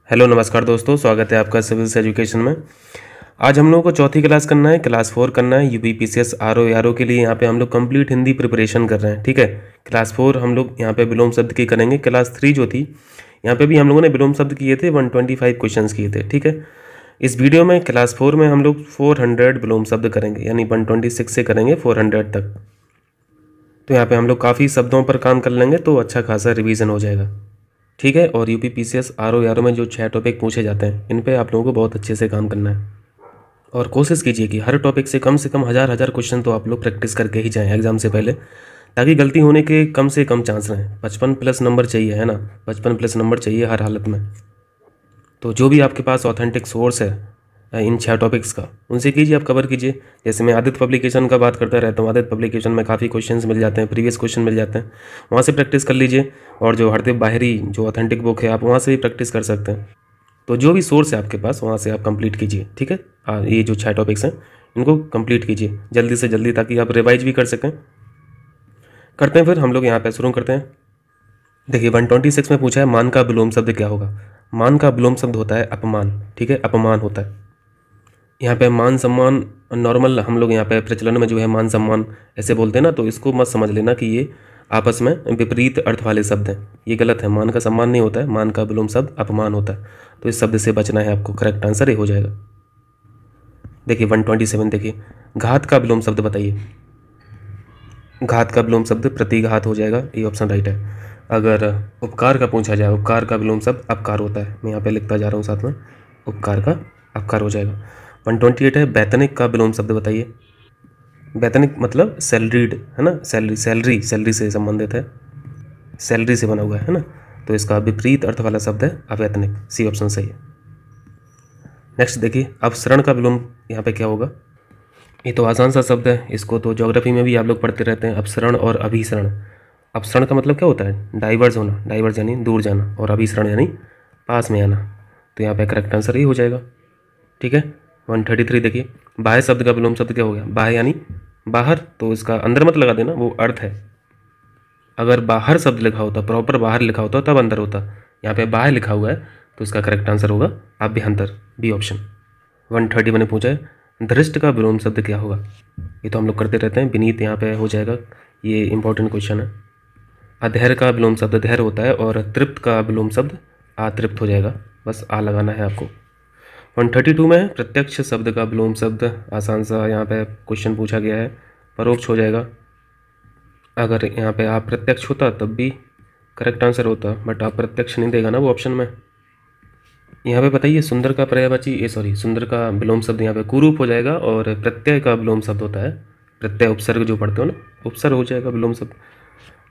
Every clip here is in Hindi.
हेलो नमस्कार दोस्तों, स्वागत है आपका सिविल्स एजुकेशन में। आज हम लोगों को चौथी क्लास करना है, क्लास 4 करना है। यूपीपीसीएस आरओ आरओ के लिए यहाँ पे हम लोग कंप्लीट हिंदी प्रिपरेशन कर रहे हैं। ठीक है, क्लास 4 हम लोग यहाँ पे विलोम शब्द की करेंगे। क्लास 3 जो थी यहाँ पे भी हम लोगों ने विलोम शब्द किए थे, 125 क्वेश्चन किए थे। ठीक है, इस वीडियो में क्लास 4 में हम लोग 400 विलोम शब्द करेंगे, यानी 126 से करेंगे 400 तक। तो यहाँ पे हम लोग काफ़ी शब्दों पर काम कर लेंगे तो अच्छा खासा रिवीजन हो जाएगा। ठीक है, और यूपीपीसीएस आरओ आरओ में जो 6 टॉपिक पूछे जाते हैं इन पे आप लोगों को बहुत अच्छे से काम करना है और कोशिश कीजिए कि हर टॉपिक से कम 1000 क्वेश्चन तो आप लोग प्रैक्टिस करके ही जाएं एग्जाम से पहले, ताकि गलती होने के कम से कम चांस रहें। 55+ नंबर चाहिए, है ना, 55+ नंबर चाहिए हर हालत में। तो जो भी आपके पास ऑथेंटिक सोर्स है इन 6 टॉपिक्स का, उनसे कीजिए, आप कवर कीजिए। जैसे मैं आदित्य पब्लिकेशन का बात करता रहता हूँ, आदित्य पब्लिकेशन में काफ़ी क्वेश्चंस मिल जाते हैं, प्रीवियस क्वेश्चन मिल जाते हैं, वहाँ से प्रैक्टिस कर लीजिए। और जो हरदेव बाहरी जो ऑथेंटिक बुक है, आप वहाँ से भी प्रैक्टिस कर सकते हैं। तो जो भी सोर्स है आपके पास वहाँ से आप कंप्लीट कीजिए। ठीक है, ये जो 6 टॉपिक्स हैं इनको कंप्लीट कीजिए जल्दी से जल्दी, ताकि आप रिवाइज भी कर सकें। करते हैं फिर हम लोग यहाँ पे शुरू करते हैं। देखिए 126 में पूछा है मान का विलोम शब्द क्या होगा। मान का विलोम शब्द होता है अपमान। ठीक है, अपमान होता है। यहाँ पे मान सम्मान नॉर्मल हम लोग यहाँ पे प्रचलन में जो है मान सम्मान ऐसे बोलते हैं ना, तो इसको मत समझ लेना कि ये आपस में विपरीत अर्थ वाले शब्द हैं। ये गलत है, मान का सम्मान नहीं होता है, मान का विलोम शब्द अपमान होता है। तो इस शब्द से बचना है आपको, करेक्ट आंसर ये हो जाएगा। देखिए 127 देखिए, घात का विलोम शब्द बताइए। घात का विलोम शब्द प्रतिघात हो जाएगा, ये ऑप्शन राइट है। अगर उपकार का पूछा जाए, उपकार का विलोम शब्द अपकार होता है। मैं यहाँ पे लिखता जा रहा हूँ साथ में, उपकार का अपकार हो जाएगा। 128 है वैतनिक का विलोम शब्द बताइए। वैतनिक मतलब सैलरीड, है ना, सैलरी सैलरी सैलरी से संबंधित है, सैलरी से बना हुआ है ना, तो इसका विपरीत अर्थ वाला शब्द है अवैतनिक। सी ऑप्शन सही है। नेक्स्ट देखिए, अपसरण का विलोम यहाँ पे क्या होगा। ये तो आसान सा शब्द है, इसको तो ज्योग्राफी में भी आप लोग पढ़ते रहते हैं। अपसरण और अभिसरण। अपसरण का मतलब क्या होता है, डाइवर्स होना, डाइवर्स यानी दूर जाना, और अभिसरण यानी पास में आना। तो यहाँ पे करेक्ट आंसर ही हो जाएगा। ठीक है, 133 देखिए, बाह्य शब्द का विलोम शब्द क्या हो गया। बाह्य यानी बाहर, तो इसका अंदर मत लगा देना, वो अर्थ है। अगर बाहर शब्द लिखा होता, प्रॉपर बाहर लिखा होता तब अंदर होता। यहाँ पे बाह्य लिखा हुआ है तो इसका करेक्ट आंसर होगा अभ्यंतर, बी ऑप्शन। 131 ने पूछा है धृष्ट का विलोम शब्द क्या होगा। ये तो हम लोग करते रहते हैं, विनीत यहाँ पे हो जाएगा, ये इंपॉर्टेंट क्वेश्चन है। अधैर्य का विलोम शब्द धैर्य होता है, और तृप्त का विलोम शब्द अतृप्त हो जाएगा, बस आ लगाना है आपको। 132 में प्रत्यक्ष शब्द का विलोम शब्द, आसान सा यहाँ पे क्वेश्चन पूछा गया है, परोक्ष हो जाएगा। अगर यहाँ पे आप प्रत्यक्ष होता तब भी करेक्ट आंसर होता, बट आप प्रत्यक्ष नहीं देगा ना वो ऑप्शन में। यहाँ पे बताइए सुंदर का पर्यायवाची सुंदर का विलोम शब्द यहाँ पे कुरूप हो जाएगा, और प्रत्यय का विलोम शब्द होता है, प्रत्यय उपसर्ग जो पढ़ते हो ना, उपसर्ग हो जाएगा विलोम शब्द।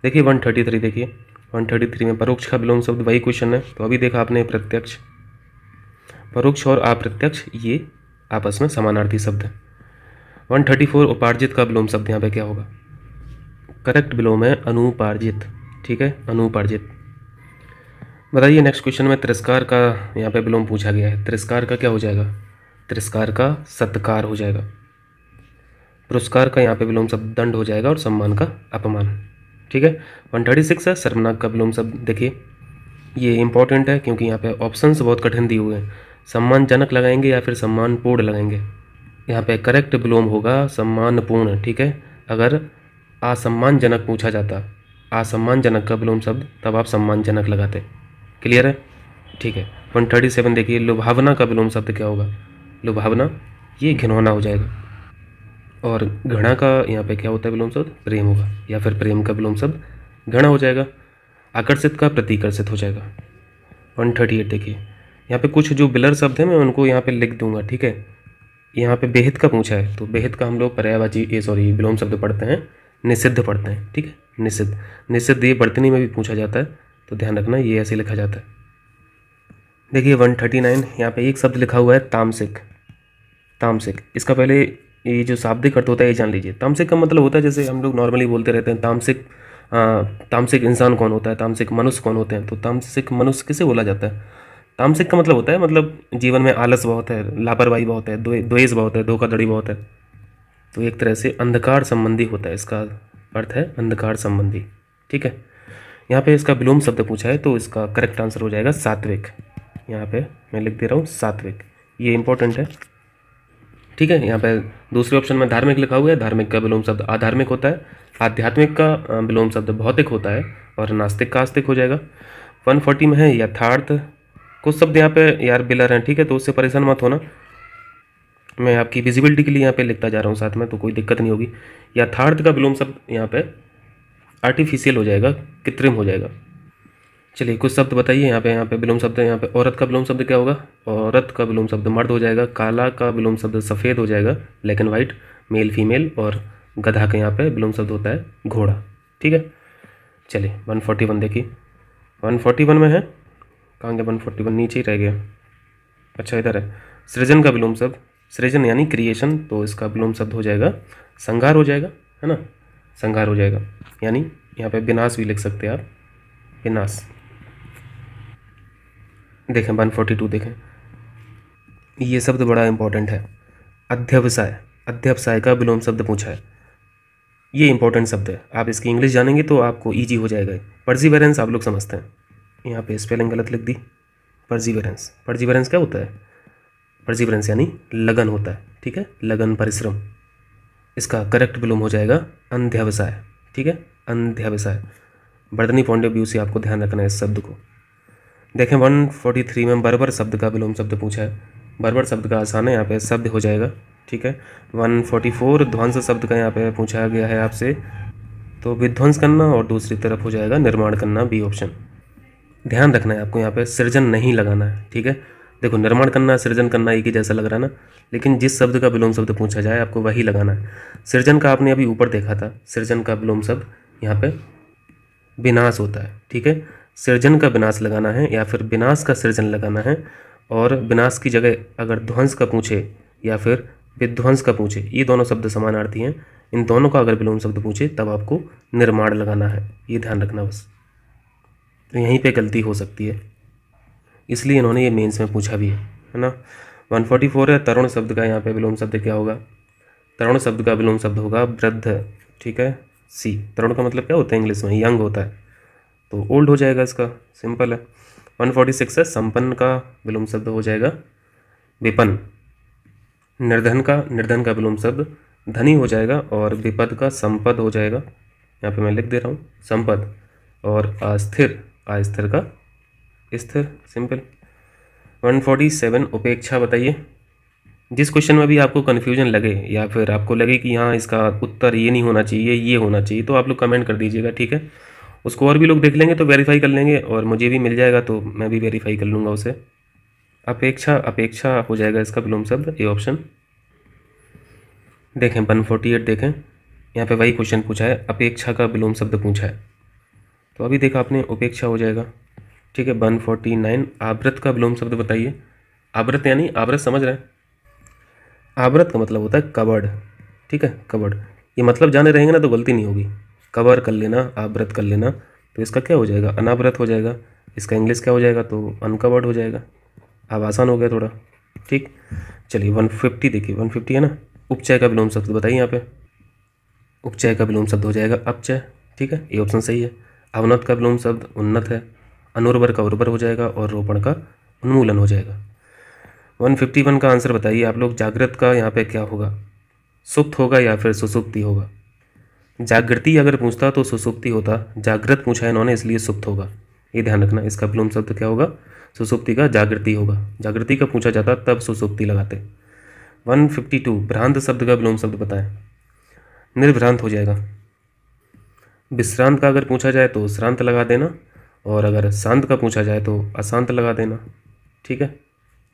देखिए 133 देखिए, 133 में परोक्ष का विलोम शब्द वही क्वेश्चन है। तो अभी देखा आपने प्रत्यक्ष, परोक्ष और अप्रत्यक्ष ये आपस में समानार्थी शब्द है। 134 उपार्जित का विलोम शब्द यहाँ पे क्या होगा। करेक्ट विलोम है अनुपार्जित। ठीक है, अनुपार्जित। बताइए नेक्स्ट क्वेश्चन में तिरस्कार का यहाँ पे विलोम पूछा गया है। तिरस्कार का क्या हो जाएगा, तिरस्कार का सत्कार हो जाएगा। पुरस्कार का यहाँ पे विलोम शब्द दंड हो जाएगा, और सम्मान का अपमान। ठीक है, 136 है सर्वनाम का विलोम शब्द। देखिए ये इंपॉर्टेंट है, क्योंकि यहाँ पे ऑप्शंस बहुत कठिन दिए हुए हैं। सम्मानजनक लगाएंगे या फिर सम्मानपूर्ण लगाएंगे। यहाँ पे करेक्ट विलोम होगा सम्मानपूर्ण। ठीक है, अगर असम्मानजनक पूछा जाता, असम्मानजनक का विलोम शब्द, तब आप सम्मानजनक लगाते। क्लियर है। ठीक है, 137 देखिए, लुभावना का विलोम शब्द क्या होगा। लुभावना ये घिनौना हो जाएगा, और घृणा का यहाँ पे क्या होता है विलोम शब्द, प्रेम होगा, या फिर प्रेम का विलोम शब्द घृणा हो जाएगा। आकर्षित का प्रतिकर्षित हो जाएगा। 138 देखिए, यहाँ पे कुछ जो बिलर शब्द हैं मैं उनको यहाँ पे लिख दूंगा। ठीक है, यहाँ पे बेहित का पूछा है, तो बेहित का हम लोग पर्यायवाची विलोम शब्द पढ़ते हैं, निषिद्ध पढ़ते हैं। ठीक है, निषिद्ध, निषिद्ध ये वर्तनी में भी पूछा जाता है, तो ध्यान रखना ये ऐसे लिखा जाता है। देखिए 139, यहाँ पे एक शब्द लिखा हुआ है तामसिक। तामसिक, इसका पहले ये जो शाब्दिक अर्थ होता है ये जान लीजिए। तामसिक का मतलब होता है, जैसे हम लोग नॉर्मली बोलते रहते हैं तामसिक, तामसिक इंसान कौन होता है, तामसिक मनुष्य कौन होते हैं। तो तामसिक मनुष्य किसे बोला जाता है। तामसिक का मतलब होता है, मतलब जीवन में आलस बहुत है, लापरवाही बहुत है, द्वेष बहुत है, धोखाधड़ी बहुत है। तो एक तरह से अंधकार संबंधी होता है, इसका अर्थ है अंधकार संबंधी। ठीक है, यहाँ पे इसका विलोम शब्द पूछा है, तो इसका करेक्ट आंसर हो जाएगा सात्विक। यहाँ पे मैं लिख दे रहा हूँ सात्विक, ये इंपॉर्टेंट है, ठीक है। यहाँ पे दूसरे ऑप्शन में धार्मिक लिखा हुआ है, धार्मिक का विलोम शब्द अधार्मिक होता है, आध्यात्मिक का विलोम शब्द भौतिक होता है, और नास्तिक का आस्तिक हो जाएगा। 140 में है यथार्थ, कुछ शब्द यहाँ पे यार बिलर हैं, ठीक है, तो उससे परेशान मत होना, मैं आपकी विजिबिलिटी के लिए यहाँ पे लिखता जा रहा हूँ साथ में, तो कोई दिक्कत नहीं होगी। यथार्थ का विलोम शब्द यहाँ पे आर्टिफिशियल हो जाएगा, कृत्रिम हो जाएगा। चलिए कुछ शब्द बताइए यहाँ पे विलोम शब्द है। यहाँ पे औरत का विलोम शब्द क्या होगा? औरत का विलोम शब्द मर्द हो जाएगा। काला का विलोम शब्द सफ़ेद हो जाएगा, black and white, male female. और गधा का यहाँ पे विलोम शब्द होता है घोड़ा, ठीक है। चलिए 141 देखिए, 141 में है, कहाँ गया 141, नीचे ही रह गया, अच्छा इधर है। सृजन का विलोम शब्द, सृजन यानी क्रिएशन, तो इसका विलोम शब्द हो जाएगा संहार हो जाएगा, है ना, संहार हो जाएगा, यानी यहाँ पे विनाश भी लिख सकते हैं आप, विनाश। देखें 142 देखें, ये शब्द बड़ा इंपॉर्टेंट है, अध्यवसाय, अध्यवसाय का विलोम शब्द पूछा है, ये इंपॉर्टेंट शब्द है, आप इसकी इंग्लिश जानेंगे तो आपको ईजी हो जाएगा। परसिवरेंस आप लोग समझते हैं, यहाँ पे स्पेलिंग गलत लिख दी, परसिवरेंस, परसिवरेंस क्या होता है? परसिवरेंस यानी लगन होता है, ठीक है, लगन, परिश्रम। इसका करेक्ट विलोम हो जाएगा अंध्यवसाय, ठीक है, अंध्यवसाय। वर्तनी पॉइंट ऑफ व्यू से आपको ध्यान रखना है इस शब्द को। देखें 143 में बर्बर शब्द का विलोम शब्द पूछा है, बर्बर शब्द का आसान है, यहाँ पे शब्द हो जाएगा, ठीक है। 144 ध्वंस शब्द का यहाँ पे पूछा गया है आपसे, तो विध्वंस करना, और दूसरी तरफ हो जाएगा निर्माण करना, बी ऑप्शन। ध्यान रखना है आपको, यहाँ पे सृजन नहीं लगाना है, ठीक है। देखो निर्माण करना सृजन करना एक ही जैसा लग रहा है ना, लेकिन जिस शब्द का विलोम शब्द पूछा जाए आपको वही लगाना है। सृजन का आपने अभी ऊपर देखा था, सृजन का विलोम शब्द यहाँ पे विनाश होता है, ठीक है। सृजन का विनाश लगाना है या फिर विनाश का सृजन लगाना है, और विनाश की जगह अगर ध्वंस का पूछे या फिर विध्वंस का पूछे, ये दोनों शब्द समानार्थी हैं, इन दोनों का अगर विलोम शब्द पूछे तब आपको निर्माण लगाना है, ये ध्यान रखना बस। तो यहीं पे गलती हो सकती है, इसलिए इन्होंने ये मेंस में पूछा भी है ना। 144 है, तरुण शब्द का यहाँ पे विलोम शब्द क्या होगा? तरुण शब्द का विलोम शब्द होगा वृद्ध, ठीक है, सी। तरुण का मतलब क्या होता है इंग्लिश में? यंग होता है, तो ओल्ड हो जाएगा इसका, सिंपल है। 146 है, संपन्न का विलोम शब्द हो जाएगा विपन्न। निर्धन का विलोम शब्द धनी हो जाएगा, और विपद का संपद हो जाएगा, यहाँ पे मैं लिख दे रहा हूँ संपद। और अस्थिर का स्थिर, सिंपल। 147 उपेक्षा बताइए। जिस क्वेश्चन में भी आपको कन्फ्यूजन लगे या फिर आपको लगे कि हाँ इसका उत्तर ये नहीं होना चाहिए, ये होना चाहिए, तो आप लोग कमेंट कर दीजिएगा, ठीक है। उसको और भी लोग देख लेंगे तो वेरीफाई कर लेंगे, और मुझे भी मिल जाएगा तो मैं भी वेरीफाई कर लूँगा उसे। अपेक्षा हो जाएगा इसका विलोम शब्द, ए ऑप्शन। देखें 148 देखें, यहाँ पे वही क्वेश्चन पूछा है, अपेक्षा का विलोम शब्द पूछा है, तो अभी देखा आपने उपेक्षा हो जाएगा, ठीक है। 149 आवृत का विलोम शब्द बताइए। आवृत यानी आवृत समझ रहे हैं, आवृत का मतलब होता है कवर्ड, ठीक है, कवर्ड। ये मतलब जाने रहेंगे ना तो गलती नहीं होगी, कवर कर लेना, आवृत कर लेना, तो इसका क्या हो जाएगा? अनावृत हो जाएगा। इसका इंग्लिश क्या हो जाएगा? तो अनकवर्ड हो जाएगा। अब आसान हो गया थोड़ा, ठीक। चलिए 150 देखिए, 150 है ना, उपचय का विलोम शब्द बताइए। यहाँ पे उपचय का विलोम शब्द हो जाएगा अपचय, ठीक है, ये ऑप्शन सही है। अवनत का विलोम शब्द उन्नत है। अनुर्वर का उर्वर हो जाएगा, और रोपण का उन्मूलन हो जाएगा। 151 का आंसर बताइए आप लोग। जागृत का यहाँ पे क्या होगा? सुप्त होगा या फिर सुसुप्ति होगा? जागृति अगर पूछता तो सुसुप्ति होता, जागृत पूछा है इन्होंने इसलिए सुप्त होगा, ये ध्यान रखना। इसका विलोम शब्द क्या होगा? सुसुप्ति का जागृति होगा। जागृति का पूछा जाता तब सुसुप्ति लगाते। 152 भ्रांत शब्द का विलोम शब्द बताएं। निर्भ्रांत हो जाएगा। विश्रांत का अगर पूछा जाए तो श्रांत लगा देना, और अगर शांत का पूछा जाए तो अशांत लगा देना, ठीक है।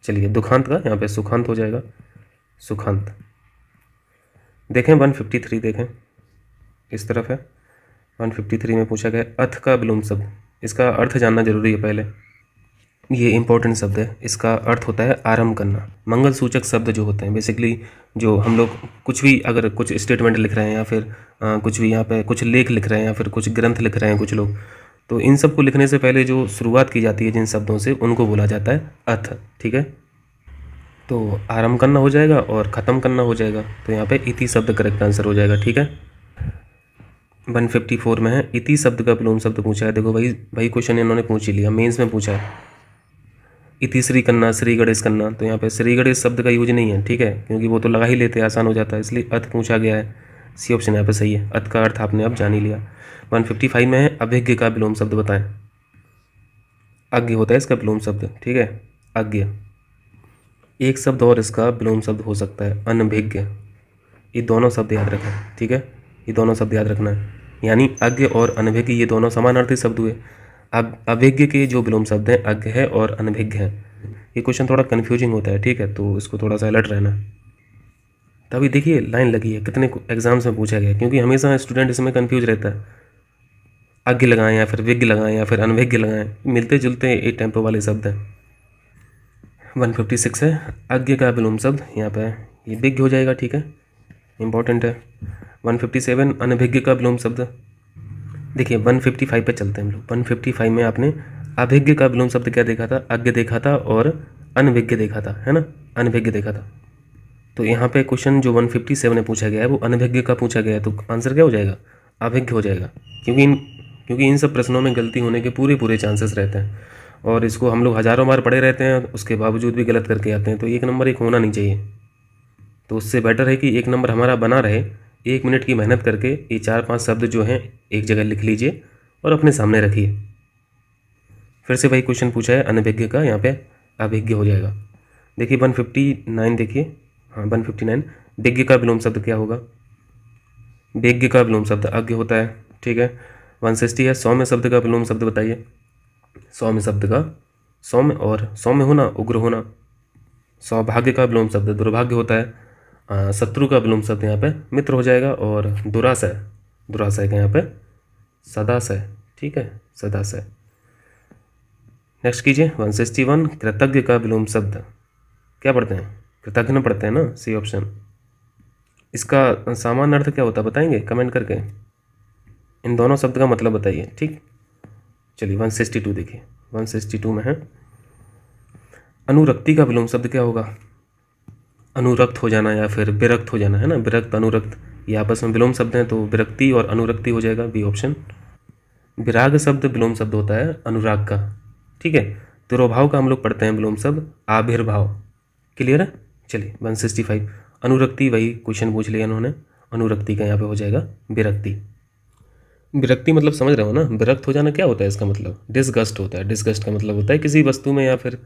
चलिए दुखांत का यहाँ पे सुखांत हो जाएगा, सुखांत। देखें 153 देखें, इस तरफ है। 153 में पूछा गया अथ का विलोम शब्द, इसका अर्थ जानना जरूरी है पहले। ये इंपॉर्टेंट शब्द है, इसका अर्थ होता है आरंभ करना। मंगल सूचक शब्द जो होते हैं बेसिकली, जो हम लोग कुछ भी अगर कुछ स्टेटमेंट लिख रहे हैं या फिर कुछ भी यहाँ पे कुछ लेख लिख रहे हैं या फिर कुछ ग्रंथ लिख रहे हैं कुछ लोग, तो इन सब को लिखने से पहले जो शुरुआत की जाती है जिन शब्दों से, उनको बोला जाता है अथ, ठीक है। तो आरंभ करना हो जाएगा और ख़त्म करना हो जाएगा, तो यहाँ पे इति शब्द करेक्ट आंसर हो जाएगा, ठीक है। 154 में है इति शब्द का विलोम शब्द पूछा है। देखो वही क्वेश्चन इन्होंने पूछ ही लिया, मेंस में पूछा है। इति श्री कन्ना, श्री गणेश कन्ना, तो यहाँ पे श्री गणेश शब्द का यूज नहीं है, ठीक है, क्योंकि वो तो लगा ही लेते हैं, आसान हो जाता है, इसलिए अथ पूछा गया है। सी ऑप्शन यहाँ पे सही है, अथ का अर्थ आपने अब जान ही लिया। 155 में है अभिज्ञ का विलोम शब्द बताएं। अज्ञ होता है इसका विलोम शब्द, ठीक है, अज्ञ। एक शब्द और इसका विलोम शब्द हो सकता है अनभिज्ञ। ये दोनों शब्द याद रखें, ठीक है, ये दोनों शब्द याद रखना है, यानी अज्ञ और अनभिज्ञ ये दोनों समानार्थी शब्द हुए। अब अभिज्ञ के जो विलोम शब्द हैं अज्ञ है और अनभिज्ञ है। ये क्वेश्चन थोड़ा कन्फ्यूजिंग होता है, ठीक है, तो इसको थोड़ा सा अलर्ट रहना। तभी देखिए लाइन लगी है, कितने एग्जाम्स में पूछा गया, क्योंकि हमेशा स्टूडेंट इसमें कन्फ्यूज रहता है, अज्ञ लगाएं या फिर विज्ञ लगाएं या फिर अनभिज्ञ लगाएं, मिलते जुलते एक टेम्पो वाले शब्द हैं। 156 है अज्ञ का विलोम शब्द, यहाँ पे ये विज्ञ हो जाएगा, ठीक है, इंपॉर्टेंट है। 157 अनभिज्ञ का विलोम शब्द। देखिए 155 पे चलते हैं हम लोग। 155 में आपने अभिज्ञ का विलोम शब्द क्या देखा था, अज्ञ देखा था और अनभिज्ञ देखा था, है ना, अनभिज्ञ देखा था। तो यहाँ पे क्वेश्चन जो 157 में पूछा गया है वो अनभिज्ञ का पूछा गया है, तो आंसर क्या हो जाएगा, अभिज्ञ हो जाएगा, क्योंकि इन सब प्रश्नों में गलती होने के पूरे चांसेस रहते हैं, और इसको हम लोग हज़ारों बार पढ़े रहते हैं, उसके बावजूद भी गलत करके आते हैं, तो एक नंबर एक होना नहीं चाहिए। तो उससे बेटर है कि एक नंबर हमारा बना रहे। 1 मिनट की मेहनत करके ये 4-5 शब्द जो हैं एक जगह लिख लीजिए और अपने सामने रखिए। फिर से वही क्वेश्चन पूछा है अनभिज्ञ का, यहाँ पे अभिज्ञ हो जाएगा। देखिए 159 देखिए, हाँ 159 विज्ञ का विलोम शब्द क्या होगा, विज्ञ का विलोम शब्द अज्ञ होता है, ठीक है। 160 है सौम्य शब्द का विलोम शब्द बताइए। सौम्य शब्द का, सौम्य और सौम्य होना, उग्र होना। सौभाग्य का विलोम शब्द दुर्भाग्य होता है। शत्रु का विलोम शब्द यहाँ पे मित्र हो जाएगा, और दुराशय, दुराशय का यहाँ पे सदाशय, ठीक है, सदाशय। नेक्स्ट कीजिए 161 कृतज्ञ का विलोम शब्द क्या पढ़ते हैं, कृतज्ञ पढ़ते हैं ना, सी ऑप्शन। इसका सामान्य अर्थ क्या होता है बताएंगे कमेंट करके, इन दोनों शब्द का मतलब बताइए, ठीक। चलिए 162 देखिए, 162 में है अनुरक्ति का विलोम शब्द क्या होगा, अनुरक्त हो जाना या फिर विरक्त हो जाना, है ना, विरक्त अनुरक्त ये आपस में विलोम शब्द हैं, तो विरक्ति और अनुरक्ति हो जाएगा, बी ऑप्शन। विराग शब्द विलोम शब्द होता है अनुराग का, ठीक है। तिरोभाव का हम लोग पढ़ते हैं विलोम शब्द आविर्भाव, क्लियर है। चलिए 165 अनुरक्ति, वही क्वेश्चन पूछ लिया इन्होंने, अनुरक्ति का यहाँ पे हो जाएगा विरक्ति। विरक्ति मतलब समझ रहे हो ना, विरक्त हो जाना क्या होता है, इसका मतलब डिसगस्ट होता है। डिसगस्ट का मतलब होता है किसी वस्तु में या फिर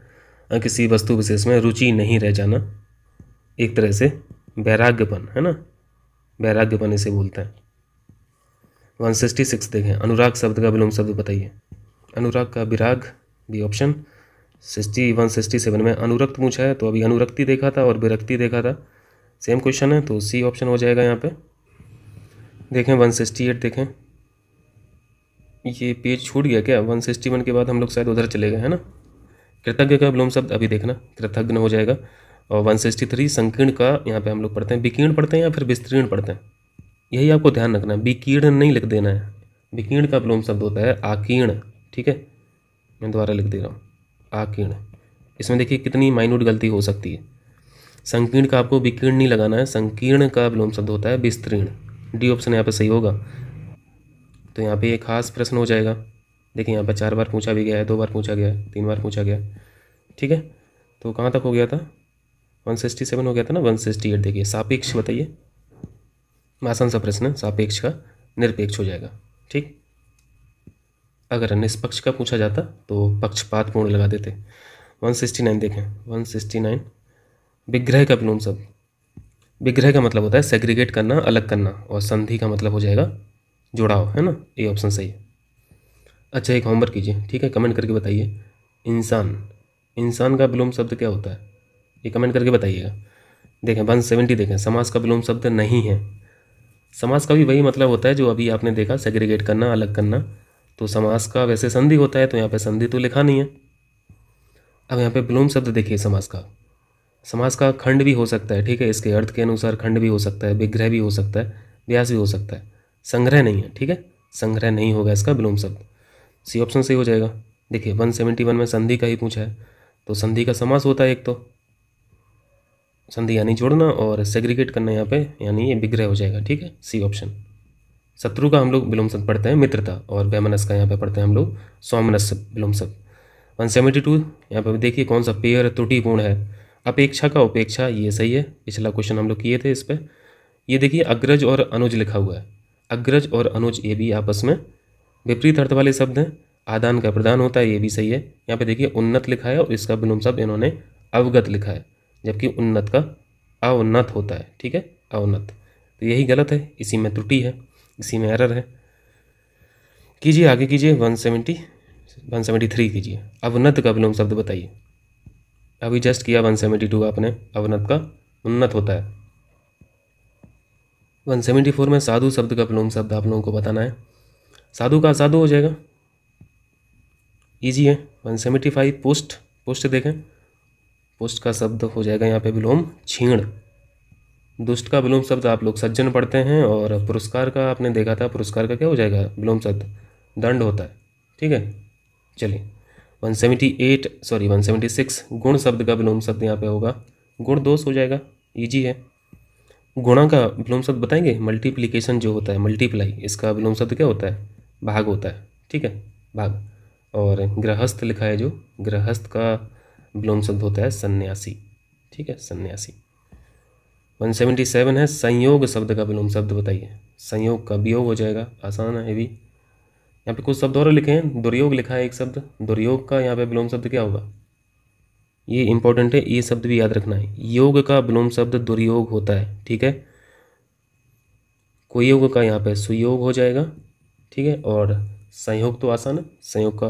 किसी वस्तु विशेष में रुचि नहीं रह जाना, एक तरह से वैराग्यपन, है ना, वैराग्यपन इसे बोलते हैं। 166 देखें अनुराग शब्द का विलोम शब्द बताइए। अनुराग का विराग, बी ऑप्शन। 167 में अनुरक्त पूछा है, तो अभी अनुरक्ति देखा था और विरक्ति देखा था, सेम क्वेश्चन है, तो सी ऑप्शन हो जाएगा यहाँ पे। देखें 168 देखें, ये पेज छूट गया क्या, 161 के बाद हम लोग शायद उधर चले गए, है ना। कृतज्ञ का विलोम शब्द अभी देखना, कृतज्ञ हो जाएगा। और 163 संकीर्ण का यहाँ पे हम लोग पढ़ते हैं, विकीर्ण पढ़ते हैं या फिर विस्तीर्ण पढ़ते हैं, यही आपको ध्यान रखना है, विकीर्ण नहीं लिख देना है। विकीर्ण का विलोम शब्द होता है आकीर्ण, ठीक है, मैं दोबारा लिख दे रहा हूँ, आकीर्ण। इसमें देखिए कितनी माइन्यूट गलती हो सकती है। संकीर्ण का आपको विकीर्ण नहीं लगाना है, संकीर्ण का विलोम शब्द होता है विस्तीर्ण, डी ऑप्शन यहाँ पे सही होगा। तो यहाँ पे एक खास प्रश्न हो जाएगा। देखिए यहाँ पे 4 बार पूछा भी गया है, 2 बार पूछा गया है, 3 बार पूछा गया, ठीक है। तो कहाँ तक हो गया था, 167 हो गया था ना। 168 देखिए सापेक्ष बताइए, आसान सा प्रश्न है, सापेक्ष का निरपेक्ष हो जाएगा, ठीक। अगर निष्पक्ष का पूछा जाता तो पक्षपात पूर्ण लगा देते। 169 देखें, 169 विग्रह का विलोम शब्द। विग्रह का मतलब होता है सेग्रीगेट करना, अलग करना, और संधि का मतलब हो जाएगा जुड़ाव, है ना, ये ऑप्शन सही है। अच्छा एक होमवर्क कीजिए, ठीक है, कमेंट करके बताइए इंसान, इंसान का विलोम शब्द क्या होता है, ये कमेंट करके बताइएगा। देखें 170 देखें समास का विलोम शब्द नहीं है। समास का भी वही मतलब होता है जो अभी आपने देखा, सेग्रीगेट करना, अलग करना। तो समास का वैसे संधि होता है, तो यहाँ पे संधि तो लिखा नहीं है। अब यहाँ पे विलोम शब्द देखिए समास का, समास का खंड भी हो सकता है, ठीक है, इसके अर्थ के अनुसार खंड भी हो सकता है, विग्रह भी हो सकता है, व्यास भी हो सकता है, संग्रह नहीं है, ठीक है, संग्रह नहीं होगा इसका विलोम शब्द, सी ऑप्शन सही हो जाएगा। देखिए 171 में संधि का ही पूछा है, तो संधि का समास होता है एक, तो संधि यानी जोड़ना, और सेग्रीगेट करना यहाँ पे यानी ये विग्रह हो जाएगा, ठीक है, सी ऑप्शन। शत्रु का हम लोग विलोम शब्द पढ़ते हैं मित्रता, और वैमनस का यहाँ पे पढ़ते हैं हम लोग सौमनस विलोम शब्द। 172 यहाँ पे देखिए कौन सा पेयर त्रुटिपूर्ण है। अपेक्षा का उपेक्षा, ये सही है, पिछला क्वेश्चन हम लोग किए थे इस पर। ये देखिए अग्रज और अनुज लिखा हुआ है, अग्रज और अनुज ये भी आपस में विपरीत अर्थ वाले शब्द हैं। आदान का प्रदान होता है, ये भी सही है। यहाँ पे देखिए उन्नत लिखा है और इसका विलोम शब्द इन्होंने अवगत लिखा है, जबकि उन्नत का अवनत होता है। ठीक है, अवनत, तो यही गलत है, इसी में त्रुटि है, इसी में एरर है। कीजिए आगे कीजिए, 173 कीजिए। अवनत का विलोम शब्द बताइए। अभी जस्ट किया 172 आपने, अवनत का उन्नत होता है। 174 में साधु शब्द का विलोम शब्द आप लोगों को बताना है। साधु का असाधु हो जाएगा, इजी है। 175 पुष्ट, पुष्ट देखें, पुष्ट का शब्द हो जाएगा यहाँ पे विलोम क्षीण। दुष्ट का विलोम शब्द आप लोग सज्जन पढ़ते हैं, और पुरस्कार का आपने देखा था, पुरस्कार का क्या हो जाएगा विलोम शब्द, दंड होता है। ठीक है, चलिए 176 गुण शब्द का विलोम शब्द यहाँ पे होगा गुण दोष हो जाएगा, इजी है। गुणा का विलोम शब्द बताएंगे, मल्टीप्लिकेशन जो होता है, मल्टीप्लाई, इसका विलोम शब्द क्या होता है, भाग होता है। ठीक है, भाग। और गृहस्थ लिखा है जो, गृहस्थ का विलोम शब्द होता है सन्यासी। ठीक है, सन्यासी। 177 है संयोग शब्द का विलोम शब्द बताइए। संयोग का वियोग हो जाएगा, आसान है ये भी। यहाँ पे कुछ शब्द और लिखे हैं, दुर्योग लिखा है एक शब्द, दुर्योग का यहाँ पे विलोम शब्द क्या होगा, ये इंपॉर्टेंट है, ये शब्द भी याद रखना है। योग का विलोम शब्द दुर्योग होता है। ठीक है, कुयोग का यहाँ पे सुयोग हो जाएगा। ठीक है, और संयोग तो आसान है, संयोग का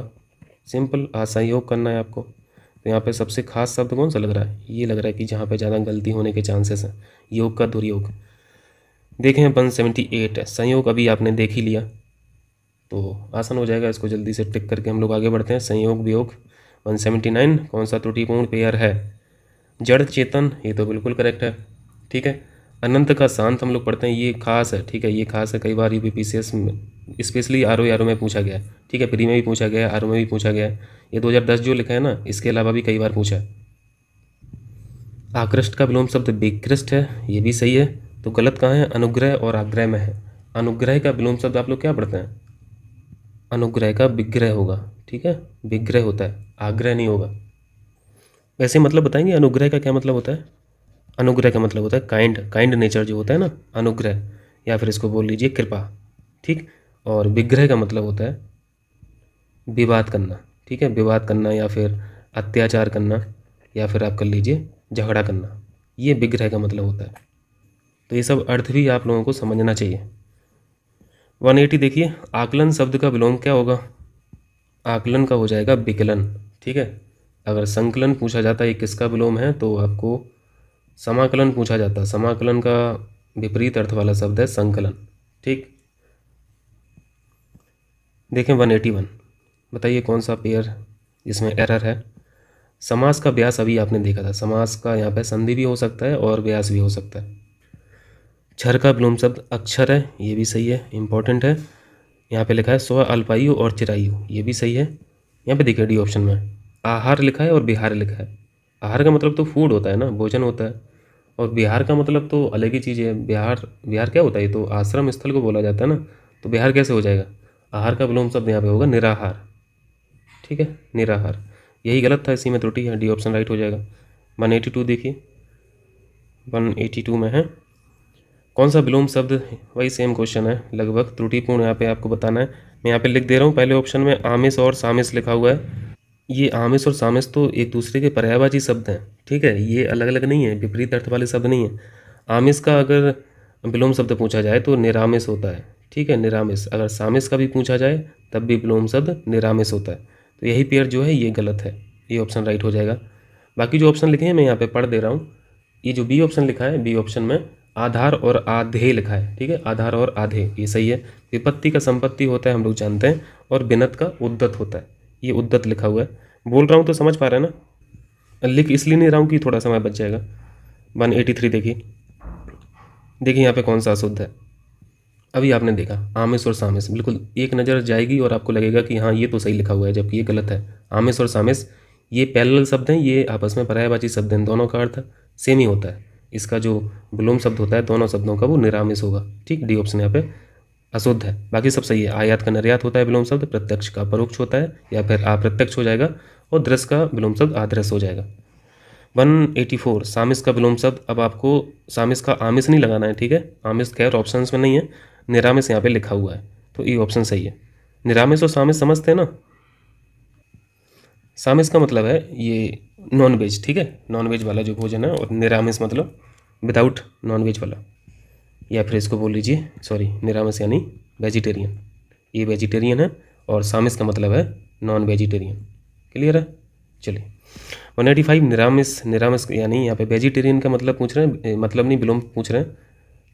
सिंपल असहयोग करना है आपको। तो यहाँ पे सबसे खास शब्द कौन सा लग रहा है, ये लग रहा है कि जहाँ पे ज़्यादा गलती होने के चांसेस हैं, योग का दुर्योग। देखें 178 है, संयोग अभी आपने देख ही लिया, तो आसान हो जाएगा, इसको जल्दी से टिक करके हम लोग आगे बढ़ते हैं। संयोग वियोग। 179 कौन सा त्रुटिपूर्ण पेयर है, जड़ चेतन, ये तो बिल्कुल करेक्ट है। ठीक है, अनंत का शांत हम लोग पढ़ते हैं, ये खास है। ठीक है, ये खास है, कई बार यूपीपीसीएस में स्पेशली आरओ में पूछा गया है। ठीक है, प्री में भी पूछा गया है, आरओ में भी पूछा गया है। ये 2010 जो लिखा है ना, इसके अलावा भी कई बार पूछा है। आकृष्ट का विलोम शब्द विकृष्ट है, ये भी सही है। तो गलत कहाँ है, अनुग्रह और आग्रह में है। अनुग्रह का विलोम शब्द आप लोग क्या पढ़ते हैं, अनुग्रह का विग्रह होगा। ठीक है, विग्रह होता है, आग्रह नहीं होगा। वैसे मतलब बताएंगे अनुग्रह का क्या मतलब होता है। अनुग्रह का मतलब होता है काइंड, काइंड नेचर जो होता है ना, अनुग्रह, या फिर इसको बोल लीजिए कृपा। ठीक, और विग्रह का मतलब होता है विवाद करना। ठीक है, विवाद करना या फिर अत्याचार करना, या फिर आप कर लीजिए झगड़ा करना, ये विग्रह का मतलब होता है। तो ये सब अर्थ भी आप लोगों को समझना चाहिए। 180 देखिए, आकलन शब्द का विलोम क्या होगा, आकलन का हो जाएगा विकलन। ठीक है, अगर संकलन पूछा जाता है ये किसका विलोम है, तो आपको समाकलन पूछा जाता है। समाकलन का विपरीत अर्थ वाला शब्द है संकलन। ठीक, देखें 181, बताइए कौन सा पेयर जिसमें एरर है। समास का व्यास अभी आपने देखा था, समास का यहाँ पे संधि भी हो सकता है और व्यास भी हो सकता है। क्षर का विलोम शब्द अक्षर है, ये भी सही है, इंपॉर्टेंट है। यहाँ पे लिखा है स्व अल्पायु और चिरायु, ये भी सही है। यहाँ पे देखिए डी ऑप्शन में आहार लिखा है और बिहार लिखा है। आहार का मतलब तो फूड होता है ना, भोजन होता है, और बिहार का मतलब तो अलग ही चीज़ है। बिहार, बिहार क्या होता है, ये तो आश्रम स्थल को बोला जाता है ना, तो बिहार कैसे हो जाएगा। आहार का विलोम शब्द यहाँ पे होगा निराहार। ठीक है, निराहार, यही गलत था, इसी में त्रुटि है, डी ऑप्शन राइट हो जाएगा। 182 देखिए, 182 में है कौन सा विलोम शब्द, वही सेम क्वेश्चन है लगभग, त्रुटिपूर्ण यहाँ पे आपको बताना है। मैं यहाँ पे लिख दे रहा हूँ, पहले ऑप्शन में आमिष और सामिस लिखा हुआ है। ये आमिष और सामिस तो एक दूसरे के पर्यायवाची शब्द हैं। ठीक है, ये अलग अलग नहीं है, विपरीत अर्थ वाले शब्द नहीं है। आमिष का अगर विलोम शब्द पूछा जाए तो निरामिष होता है। ठीक है, निरामिष। अगर सामिस का भी पूछा जाए तब भी विलोम शब्द निरामिष होता है। तो यही पेयर जो है ये गलत है, ये ऑप्शन राइट हो जाएगा। बाकी जो ऑप्शन लिखे हैं मैं यहाँ पे पढ़ दे रहा हूँ। ये जो बी ऑप्शन लिखा है, बी ऑप्शन में आधार और आधे लिखा है। ठीक है, आधार और आधे, ये सही है। विपत्ति का संपत्ति होता है हम लोग जानते हैं, और बिनत का उद्दत होता है, ये उद्दत लिखा हुआ है। बोल रहा हूँ तो समझ पा रहे हैं ना, लिख इसलिए नहीं रहा हूँ कि थोड़ा समय बच जाएगा। 183 देखिए, देखिए यहाँ पे कौन सा अशुद्ध है। अभी आपने देखा आमिष और सामिस, बिल्कुल एक नज़र जाएगी और आपको लगेगा कि हाँ ये तो सही लिखा हुआ है, जबकि ये गलत है। आमिष और सामिस ये पैरेलल शब्द हैं, ये आपस में पर्यायवाची शब्द हैं, दोनों का अर्थ सेम ही होता है। इसका जो विलोम शब्द होता है दोनों शब्दों का वो निरामिष होगा। ठीक, डी ऑप्शन यहाँ पे अशुद्ध है, बाकी सब सही है। आयात का निर्यात होता है विलोम शब्द, प्रत्यक्ष का परोक्ष होता है या फिर अप्रत्यक्ष हो जाएगा, और दृश्य का विलोम शब्द आदृश्य हो जाएगा। 184 सामिस का विलोम शब्द। अब आपको सामिस का आमिस नहीं लगाना है, ठीक है। आमिस खैर ऑप्शंस में नहीं है, निरामिस यहाँ पे लिखा हुआ है, तो ये ऑप्शन सही है। निरामिस और सामिस समझते हैं ना। सामिस का मतलब है ये नॉन वेज, ठीक है, नॉन वेज वाला जो भोजन है, और निरामिस मतलब विदाउट नॉन वेज वाला, या फिर इसको बोल लीजिए, सॉरी, निरामिस यानी वेजिटेरियन। ये वेजिटेरियन है और सामिस का मतलब है नॉन वेजिटेरियन। क्लियर है। चलिए 185 निरामिस। निरामिस यानी यहाँ पे वेजिटेरियन का मतलब पूछ रहे हैं, मतलब नहीं विलोम पूछ रहे हैं,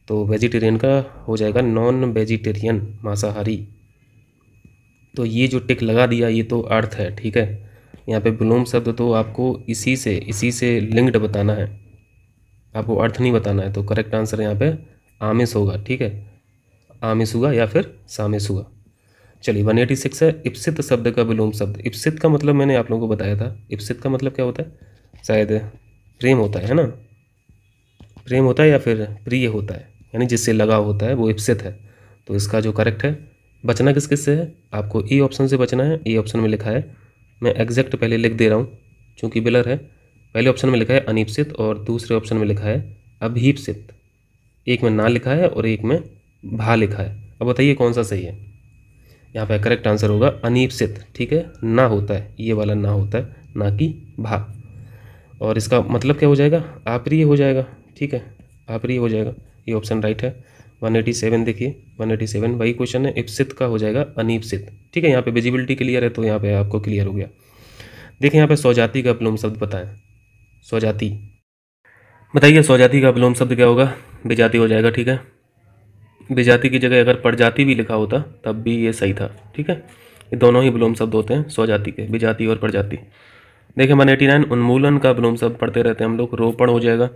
तो वेजिटेरियन का हो जाएगा नॉन वेजिटेरियन, मांसाहारी। तो ये जो टिक लगा दिया ये तो अर्थ है, ठीक है। यहाँ पे विलोम शब्द तो आपको इसी से लिंक्ड बताना है, आपको अर्थ नहीं बताना है। तो करेक्ट आंसर यहाँ पे आमिस होगा, ठीक है, आमिस हुआ या फिर सामिस हुआ। चलिए 186 है इप्सित शब्द का विलोम शब्द। इप्सित का मतलब मैंने आप लोगों को बताया था। इप्सित का मतलब क्या होता है, शायद प्रेम होता है ना, प्रेम होता है या फिर प्रिय होता है, यानी जिससे लगाव होता है वो इप्सित है। तो इसका जो करेक्ट है, बचना किस किस से है, आपको ई ऑप्शन से बचना है। ई ऑप्शन में लिखा है, मैं एग्जैक्ट पहले लिख दे रहा हूँ चूँकि बिलर है। पहले ऑप्शन में लिखा है अनिप्सित और दूसरे ऑप्शन में लिखा है अभीप्सित। एक में ना लिखा है और एक में भा लिखा है। अब बताइए कौन सा सही है। यहाँ पे करेक्ट आंसर होगा अनिप्सित, ठीक है, ना होता है, ये वाला ना होता है, ना कि भा। और इसका मतलब क्या हो जाएगा, अप्रिय हो जाएगा, ठीक है, अप्रिय हो जाएगा। ये ऑप्शन राइट है। 187 देखिए, 187 वही क्वेश्चन है, इप्सित का हो जाएगा अनिप्सित, ठीक है। यहाँ पे विजिबिलिटी क्लियर है तो यहाँ पे आपको क्लियर हो गया। देखिए यहाँ पे स्वजाति का विलोम शब्द बताएं। स्वजाति बताइए, स्वजाति का विलोम शब्द क्या होगा, विजाति हो जाएगा, ठीक है। विजाति की जगह अगर प्रजाति भी लिखा होता तब भी ये सही था, ठीक है। ये दोनों ही विलोम शब्द होते हैं स्वजाति के, विजाति और प्रजाति। देखिए 189 उन्मूलन का विलोम शब्द पढ़ते रहते हैं हम लोग, रोपण हो जाएगा।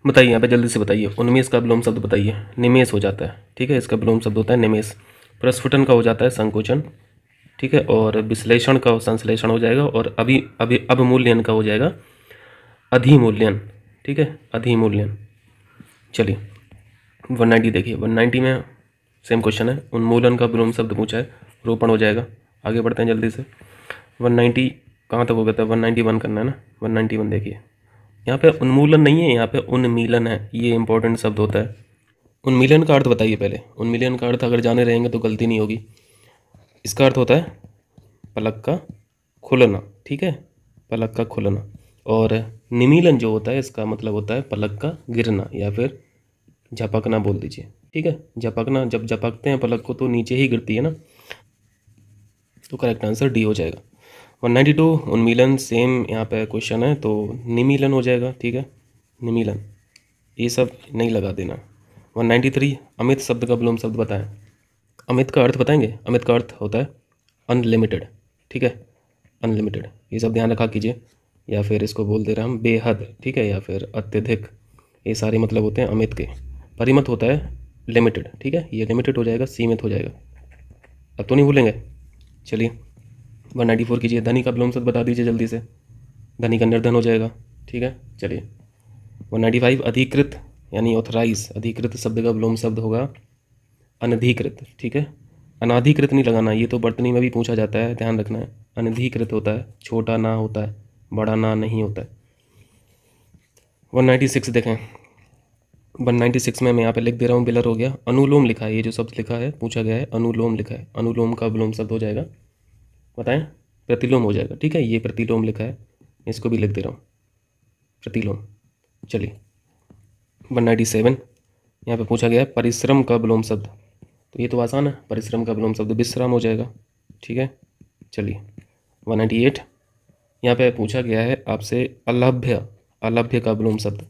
बताइए यहाँ पे जल्दी से बताइए, उन्मेष का विलोम शब्द बताइए। निमेष हो जाता है, ठीक है, इसका विलोम शब्द होता है निमेष। प्रस्फुटन का हो जाता है संकोचन, ठीक है, और विश्लेषण का संश्लेषण हो जाएगा, और अवमूल्यन का हो जाएगा अधिमूल्यन, ठीक है, अधिमूल्यन। चलिए 190 देखिए, 190 में सेम क्वेश्चन है, उन्मूलन का विलोम शब्द पूछा है, रोपण हो जाएगा। आगे बढ़ते हैं जल्दी से। 190 कहाँ तक हो गया था, 191 करना है ना। 191 देखिए, यहाँ पे उन्मूलन नहीं है, यहाँ पे उन्मीलन है, ये इंपॉर्टेंट शब्द होता है। उन्मीलन का अर्थ बताइए पहले। उन्मीलन का अर्थ अगर जाने रहेंगे तो गलती नहीं होगी। इसका अर्थ होता है पलक का खुलना, ठीक है, पलक का खुलना। और निमीलन जो होता है इसका मतलब होता है पलक का गिरना या फिर झपकना बोल दीजिए, ठीक है, झपकना। जब झपकते हैं पलक को तो नीचे ही गिरती है ना, तो करेक्ट आंसर डी हो जाएगा। 192 उन्मीलन सेम यहाँ पे क्वेश्चन है, तो निमीलन हो जाएगा, ठीक है, निमीलन, ये सब नहीं लगा देना। 193 अमित शब्द का विलोम शब्द बताएं। अमित का अर्थ बताएंगे। अमित का अर्थ होता है अनलिमिटेड, ठीक है, अनलिमिटेड, ये सब ध्यान रखा कीजिए। या फिर इसको बोल दे रहे हम बेहद, ठीक है, या फिर अत्यधिक, ये सारे मतलब होते हैं अमित के। परिमित होता है लिमिटेड, ठीक है, ये लिमिटेड हो जाएगा, सीमित हो जाएगा। अब तो नहीं भूलेंगे। चलिए 194 कीजिए, धनी का विलोम शब्द बता दीजिए जल्दी से। धनी का निर्धन हो जाएगा, ठीक है। चलिए 195 अधिकृत यानी ऑथराइज, अधिकृत शब्द का विलोम शब्द होगा अनधिकृत, ठीक है। अनाधिकृत नहीं लगाना, ये तो वर्तनी में भी पूछा जाता है, ध्यान रखना है। अनधिकृत होता है, छोटा ना होता है, बड़ा ना नहीं होता है। 196 देखें, 196 में मैं यहाँ पे लिख दे रहा हूँ, बिलर हो गया। अनुलोम लिखा है, ये जो शब्द लिखा है पूछा गया है, अनुलोम लिखा है। अनुलोम का विलोम शब्द हो जाएगा, बताएं, प्रतिलोम हो जाएगा, ठीक है, ये प्रतिलोम लिखा है, इसको भी लिख दे रहा हूँ, प्रतिलोम। चलिए 197 यहाँ पे पूछा गया है परिश्रम का विलोम शब्द, तो ये तो आसान है, परिश्रम का विलोम शब्द विश्राम हो जाएगा, ठीक है। चलिए 198 यहाँ पे पूछा गया है आपसे अलभ्य, अलभ्य का विलोम शब्द।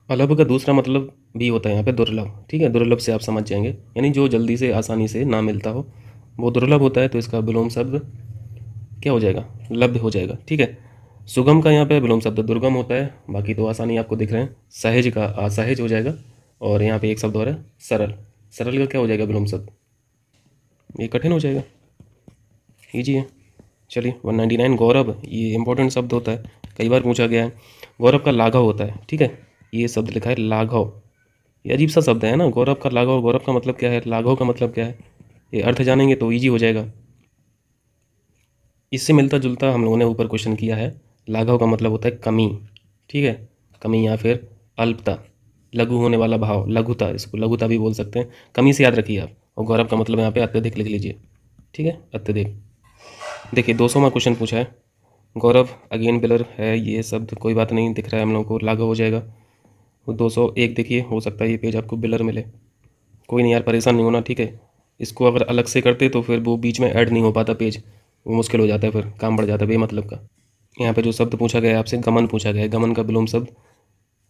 अलभ्य का दूसरा मतलब भी होता है यहाँ पे दुर्लभ, ठीक है, दुर्लभ से आप समझ जाएंगे, यानी जो जल्दी से आसानी से ना मिलता हो वो दुर्लभ होता है, तो इसका विलोम शब्द क्या हो जाएगा, लभ्य हो जाएगा, ठीक है। सुगम का यहाँ पे विलोम शब्द दुर्गम होता है, बाकी तो आसानी आपको दिख रहे हैं। सहज का असहज हो जाएगा, और यहाँ पे एक शब्द और है सरल। सरल का क्या हो जाएगा विलोम शब्द, ये कठिन हो जाएगा, ईजी है। चलिए 199 गौरव, ये इंपॉर्टेंट शब्द होता है, कई बार पूछा गया है। गौरव का लाघव होता है, ठीक है, ये शब्द लिखा है लाघव, ये अजीब सा शब्द है ना, गौरव का लाघव। गौरव का मतलब क्या है, लाघव का मतलब क्या है, ये अर्थ जानेंगे तो ईजी हो जाएगा। इससे मिलता जुलता हम लोगों ने ऊपर क्वेश्चन किया है। लाघव का मतलब होता है कमी, ठीक है, कमी या फिर अल्पता, लघु होने वाला भाव, लघुता, इसको लघुता भी बोल सकते हैं। कमी से याद रखिए आप। और गौरव का मतलब यहाँ पे अत्यधिक लिख लीजिए, ठीक है, अत्यधिक। देखिए 200वां क्वेश्चन पूछा है, गौरव अगेन बिलर है ये शब्द, कोई बात नहीं, दिख रहा है हम लोगों को, लाघव हो जाएगा। 201 देखिए, हो सकता है ये पेज आपको बिलर मिले, कोई नहीं यार, परेशान नहीं होना, ठीक है। इसको अगर अलग से करते तो फिर वो बीच में ऐड नहीं हो पाता पेज, वो मुश्किल हो जाता है, फिर काम बढ़ जाता है बेमतलब का। यहाँ पे जो शब्द पूछा गया है आपसे, गमन पूछा गया है। गमन का विलोम शब्द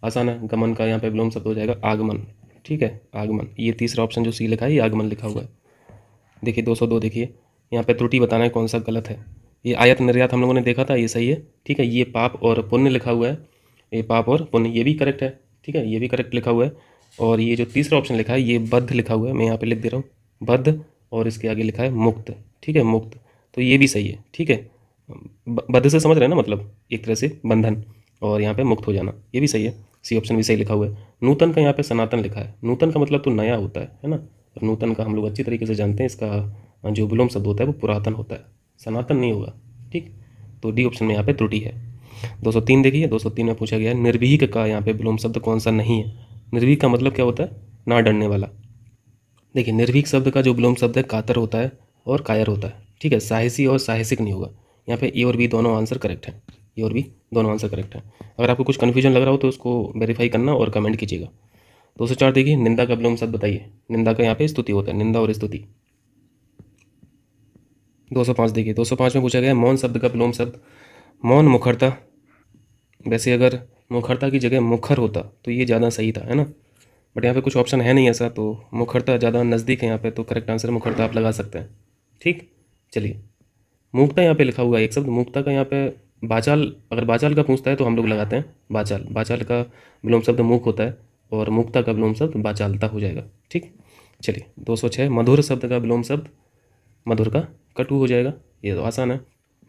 आसान है, गमन का यहाँ पे विलोम शब्द हो जाएगा आगमन, ठीक है, आगमन। ये तीसरा ऑप्शन जो सी लिखा है ये आगमन लिखा हुआ है। देखिए 202 देखिए, यहाँ पे त्रुटि बताना है कौन सा गलत है। ये आयत निर्यात हम लोगों ने देखा था, ये सही है, ठीक है। ये पाप और पुण्य लिखा हुआ है, ये पाप और पुण्य, ये भी करेक्ट है, ठीक है, ये भी करेक्ट लिखा हुआ है। और ये जो तीसरा ऑप्शन लिखा है ये बद्ध लिखा हुआ है, मैं यहाँ पे लिख दे रहा हूँ बद्ध, और इसके आगे लिखा है मुक्त, ठीक है, मुक्त, तो ये भी सही है, ठीक है। बद्ध से समझ रहे हैं ना, मतलब एक तरह से बंधन, और यहाँ पे मुक्त हो जाना, ये भी सही है, सी ऑप्शन भी सही लिखा हुआ है। नूतन का यहाँ पे सनातन लिखा है, नूतन का मतलब तो नया होता है ना, और नूतन का हम लोग अच्छी तरीके से जानते हैं, इसका जो विलोम शब्द होता है वो पुरातन होता है, सनातन नहीं होगा, ठीक। तो डी ऑप्शन में यहाँ पे त्रुटि है। 203 देखिए, 203 में पूछा गया है निर्भीक का यहाँ पे विलोम शब्द कौन सा नहीं है। निर्भीक का मतलब क्या होता है, ना डरने वाला। देखिए निर्भीक शब्द का जो विलोम शब्द है कातर होता है और कायर होता है, ठीक है, साहसी और साहसिक नहीं होगा। यहाँ पे ए और बी दोनों आंसर करेक्ट है, ए और बी दोनों आंसर करेक्ट है। अगर आपको कुछ कन्फ्यूजन लग रहा हो तो उसको वेरीफाई करना और कमेंट कीजिएगा। 204 देखिए, निंदा का विलोम शब्द बताइए। निंदा का यहाँ पे स्तुति होता है, निंदा और स्तुति। 205 देखिए, 205 में पूछा गया है मौन शब्द का विलोम शब्द। मौन मुखरता, वैसे अगर मुखरता की जगह मुखर होता तो ये ज़्यादा सही था, है ना, बट यहाँ पे कुछ ऑप्शन है नहीं ऐसा, तो मुखरता ज़्यादा नज़दीक है यहाँ पे, तो करेक्ट आंसर मुखरता आप लगा सकते हैं, ठीक। चलिए मूकता यहाँ पे लिखा हुआ है एक शब्द, मूकता का यहाँ पे बाचाल, अगर बाचाल का पूछता है तो हम लोग लगाते हैं बाचाल। बाचाल का विलोम शब्द मूक होता है और मुक्ता का विलोम शब्द बाचालता हो जाएगा, ठीक। चलिए 206 मधुर शब्द का विलोम शब्द, मधुर का कटु हो जाएगा, ये तो आसान है।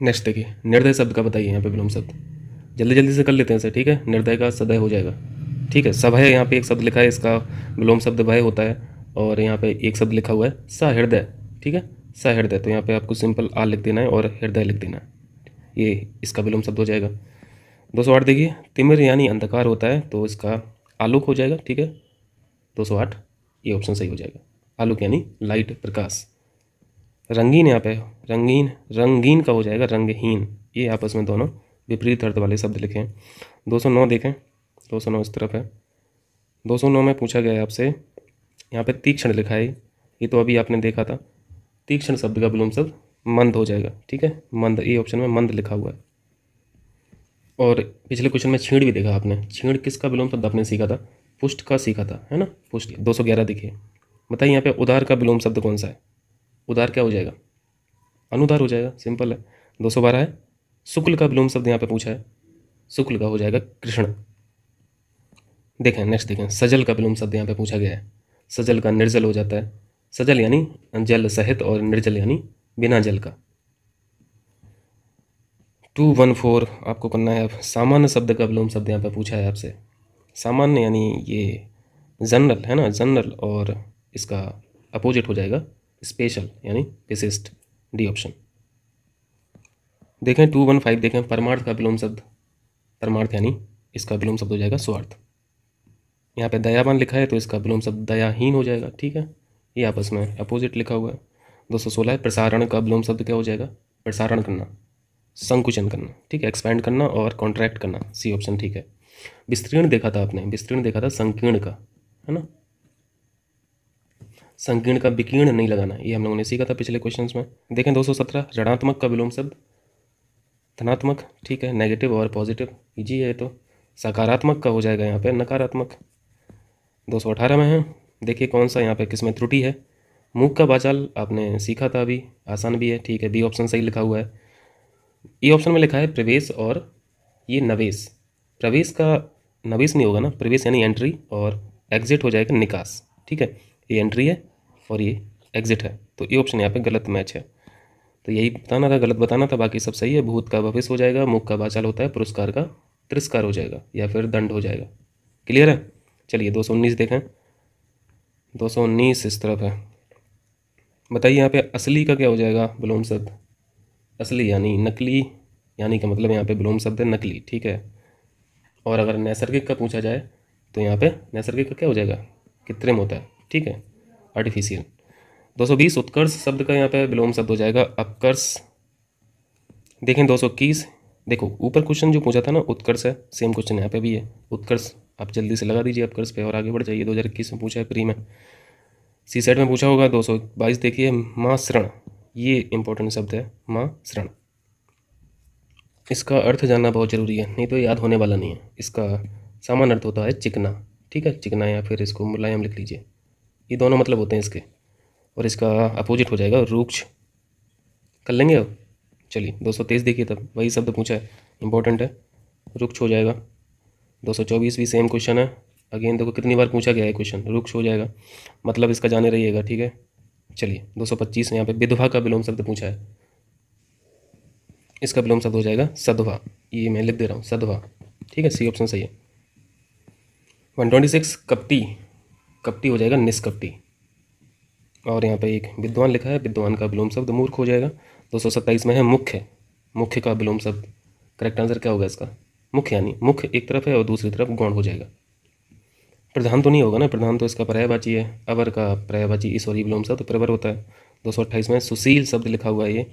नेक्स्ट देखिए, निर्दय शब्द का बताइए यहाँ पे विलोम शब्द, जल्दी जल्दी से कर लेते हैं सर, ठीक है। निर्दय का सदय हो जाएगा, ठीक है। सभय यहाँ पे एक शब्द लिखा है, इसका विलोम शब्द भय होता है, और यहाँ पे एक शब्द लिखा हुआ है सहृदय, ठीक है, सहृदय, तो यहाँ पे आपको सिंपल आ लिख देना है और हृदय लिख देना है, ये इसका विलोम शब्द हो जाएगा। 208 देखिए, तिमिर यानी अंधकार होता है, तो इसका आलोक हो जाएगा, ठीक है। 208 ये ऑप्शन सही हो जाएगा, आलोक यानी लाइट, प्रकाश। रंगीन यहाँ पे रंगीन, रंगीन का हो जाएगा रंगहीन, ये आपस में दोनों विपरीत अर्थ वाले शब्द लिखे हैं। 209 देखें, 209 इस तरफ है। 209 में पूछा गया है आपसे, यहाँ पे तीक्ष्ण लिखा है, ये तो अभी आपने देखा था। तीक्ष्ण शब्द का विलोम शब्द मंद हो जाएगा, ठीक है, मंद, ये ऑप्शन में मंद लिखा हुआ है। और पिछले क्वेश्चन में छीण भी देखा आपने, छीण किसका विलोम शब्द आपने सीखा था, पुष्ट का सीखा था, है ना, पुष्ट। 211 देखिए, बताइए यहाँ पे उदार का विलोम शब्द कौन सा है। उदार क्या हो जाएगा, अनुदार हो जाएगा, सिंपल है। 212 है, शुक्ल का विलोम शब्द यहाँ पे पूछा है, शुक्ल का हो जाएगा कृष्ण। देखें नेक्स्ट देखें, सजल का विलोम शब्द यहाँ पे पूछा गया है, सजल का निर्जल हो जाता है, सजल यानी जल सहित और निर्जल यानी बिना जल का। 214 आपको करना है अब, सामान्य शब्द का विलोम शब्द यहाँ पे पूछा है आपसे। सामान्य यानी ये जनरल है ना, जनरल, और इसका अपोजिट हो जाएगा स्पेशल यानी विशिष्ट, डी ऑप्शन। देखें 215 देखें, परमार्थ का विलोम शब्द, परमार्थ यानी इसका विलोम शब्द हो जाएगा स्वार्थ। यहाँ पे दयावान लिखा है तो इसका विलोम शब्द दयाहीन हो जाएगा, ठीक है, ये आपस में अपोजिट लिखा हुआ है। 216 है, प्रसारण का विलोम शब्द क्या हो जाएगा, प्रसारण करना, संकुचन करना, ठीक है, एक्सपैंड करना और कॉन्ट्रैक्ट करना, सी ऑप्शन ठीक है। विस्तीर्ण देखा था आपने, विस्तीर्ण देखा था संकीर्ण का, है ना, संकीर्ण का विकीर्ण नहीं लगाना, ये हम लोगों ने सीखा था पिछले क्वेश्चंस में। देखें 217 ऋणात्मक का विलोम शब्द, धनात्मक, ठीक है, नेगेटिव और पॉजिटिव, इजी है, तो सकारात्मक का हो जाएगा यहाँ पे नकारात्मक। 218 में है, देखिए कौन सा यहाँ पे किसमें त्रुटि है। मूक का बाचाल आपने सीखा था अभी, आसान भी है, ठीक है, बी ऑप्शन सही लिखा हुआ है। ए ऑप्शन में लिखा है प्रवेश और ये नवेश, प्रवेश का नवेश नहीं होगा ना, प्रवेश यानी एंट्री और एग्जिट हो जाएगा निकास, ठीक है, ये एंट्री है और ये एग्जिट है, तो ये ऑप्शन यहाँ पे गलत मैच है, तो यही बताना था, गलत बताना था, बाकी सब सही है। भूत का भविष्य हो जाएगा, मुख का बाचाल होता है, पुरस्कार का तिरस्कार हो जाएगा या फिर दंड हो जाएगा, क्लियर है। चलिए 219 देखें, 219 इस तरफ है। बताइए यहाँ पे असली का क्या हो जाएगा विलोम शब्द? असली यानी नकली, यानी का मतलब यहाँ पे विलोम शब्द है नकली, ठीक है। और अगर नैसर्गिक का पूछा जाए तो यहाँ पे नैसर्गिक का क्या हो जाएगा? कृत्रिम होता है, ठीक है, आर्टिफिशियल। 220 उत्कर्ष शब्द का यहाँ पे विलोम शब्द हो जाएगा अपकर्ष। देखें 221, देखो ऊपर क्वेश्चन जो पूछा था ना उत्कर्ष है, सेम क्वेश्चन यहाँ पे भी है उत्कर्ष। आप जल्दी से लगा दीजिए अपकर्ष पे और आगे बढ़ जाइए। 2021 में पूछा है प्री में, सी सेट में पूछा होगा। 222 देखिए मासृण, ये इंपॉर्टेंट शब्द है मासृण। इसका अर्थ जानना बहुत ज़रूरी है, नहीं तो याद होने वाला नहीं है। इसका सामान्य अर्थ होता है चिकना, ठीक है, चिकना, या फिर इसको मुलायम लिख लीजिए। ये दोनों मतलब होते हैं इसके। और इसका अपोजिट हो जाएगा रुक्ष। कर लेंगे अब, चलिए 223 देखिए, तब वही शब्द पूछा है, इंपॉर्टेंट है, रुक्ष हो जाएगा। 224 भी सेम क्वेश्चन है, अगेन देखो कितनी बार पूछा गया है क्वेश्चन, रुक्ष हो जाएगा, मतलब इसका जाने रहिएगा, ठीक है। चलिए 225 यहाँ पे विधवा का विलोम शब्द पूछा है, इसका विलोम शब्द हो जाएगा सधवा, ये मैं लिख दे रहा हूँ सधवा, ठीक है, सी ऑप्शन सही है। 126 कपटी, कपटी हो जाएगा निष्कपटी। और यहाँ पे एक विद्वान लिखा है, विद्वान का विलोम शब्द मूर्ख हो जाएगा। 227 में है मुख्य, मुख्य का विलोम शब्द, करेक्ट आंसर क्या होगा इसका? मुख्य, यानी मुख्य एक तरफ है और दूसरी तरफ गौण हो जाएगा। प्रधान तो नहीं होगा ना, प्रधान तो इसका पर्यायवाची है, अवर का पर्यायवाची ईश्वरीय विलोम शब्द प्रवर होता है। 228 में सुशील शब्द लिखा हुआ है, ये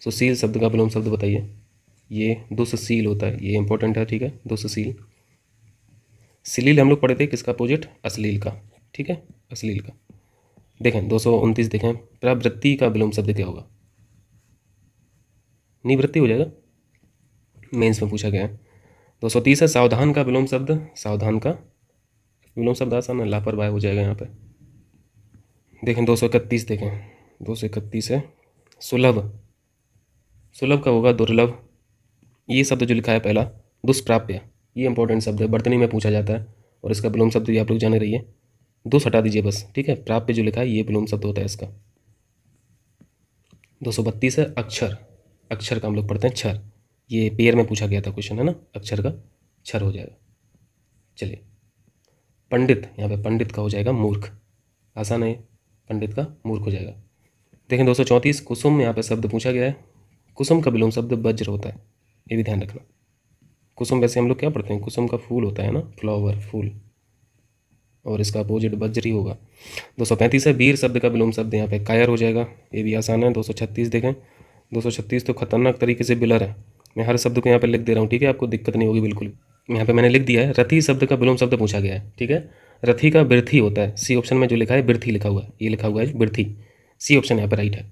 सुशील शब्द का विलोम शब्द बताइए। ये दुस्शील होता है, ये इंपॉर्टेंट है, ठीक है, दुस्शील। श्लील हम लोग पढ़े थे, किसका अपोजिट? अश्लील का, ठीक है, अश्लील का। देखें 229 देखें, प्रवृत्ति का विलोम शब्द क्या होगा? निवृत्ति हो जाएगा, मेंस में पूछा गया है। 230 है सावधान का विलोम शब्द, सावधान का विलोम शब्द आसान है, लापरवाह हो जाएगा यहाँ पे। देखें 231 देखें, 231 है सुलभ, सुलभ का होगा दुर्लभ। ये शब्द जो लिखा है पहला दुष्प्राप्य, ये इंपॉर्टेंट शब्द है, वर्तनी में पूछा जाता है, और इसका विलोम शब्द भी आप लोग जाने रहिए, दुष्ट हटा दीजिए बस, ठीक है। प्राप्य जो लिखा है ये विलोम शब्द होता है इसका। 232 है अक्षर, अक्षर का हम लोग पढ़ते हैं क्षर, ये पेयर में पूछा गया था क्वेश्चन है ना, अक्षर का क्षर हो जाएगा। चलिए पंडित, यहाँ पे पंडित का हो जाएगा मूर्ख, आसान है, पंडित का मूर्ख हो जाएगा। देखें 234 कुसुम, यहाँ पे शब्द पूछा गया है, कुसुम का विलोम शब्द वज्र होता है, ये भी ध्यान रखना। कुसुम वैसे हम लोग क्या पढ़ते हैं, कुसुम का फूल होता है ना, फ्लावर, फूल, और इसका अपोजिट वज्र ही होगा। 235 है वीर शब्द का विलोम शब्द, यहाँ पे कायर हो जाएगा, ये भी आसान है। 236 देखें, 236 तो खतरनाक तरीके से बिलर है, मैं हर शब्द को यहाँ पे लिख दे रहा हूँ, ठीक है, आपको दिक्कत नहीं होगी बिल्कुल। यहाँ पे मैंने लिख दिया है, रथी शब्द का विलोम शब्द पूछा गया है, ठीक है, रथी का बिरथी होता है, सी ऑप्शन में जो लिखा है बिरथी लिखा हुआ है, ये लिखा हुआ है बिरथी, सी ऑप्शन यहाँ पे राइट है।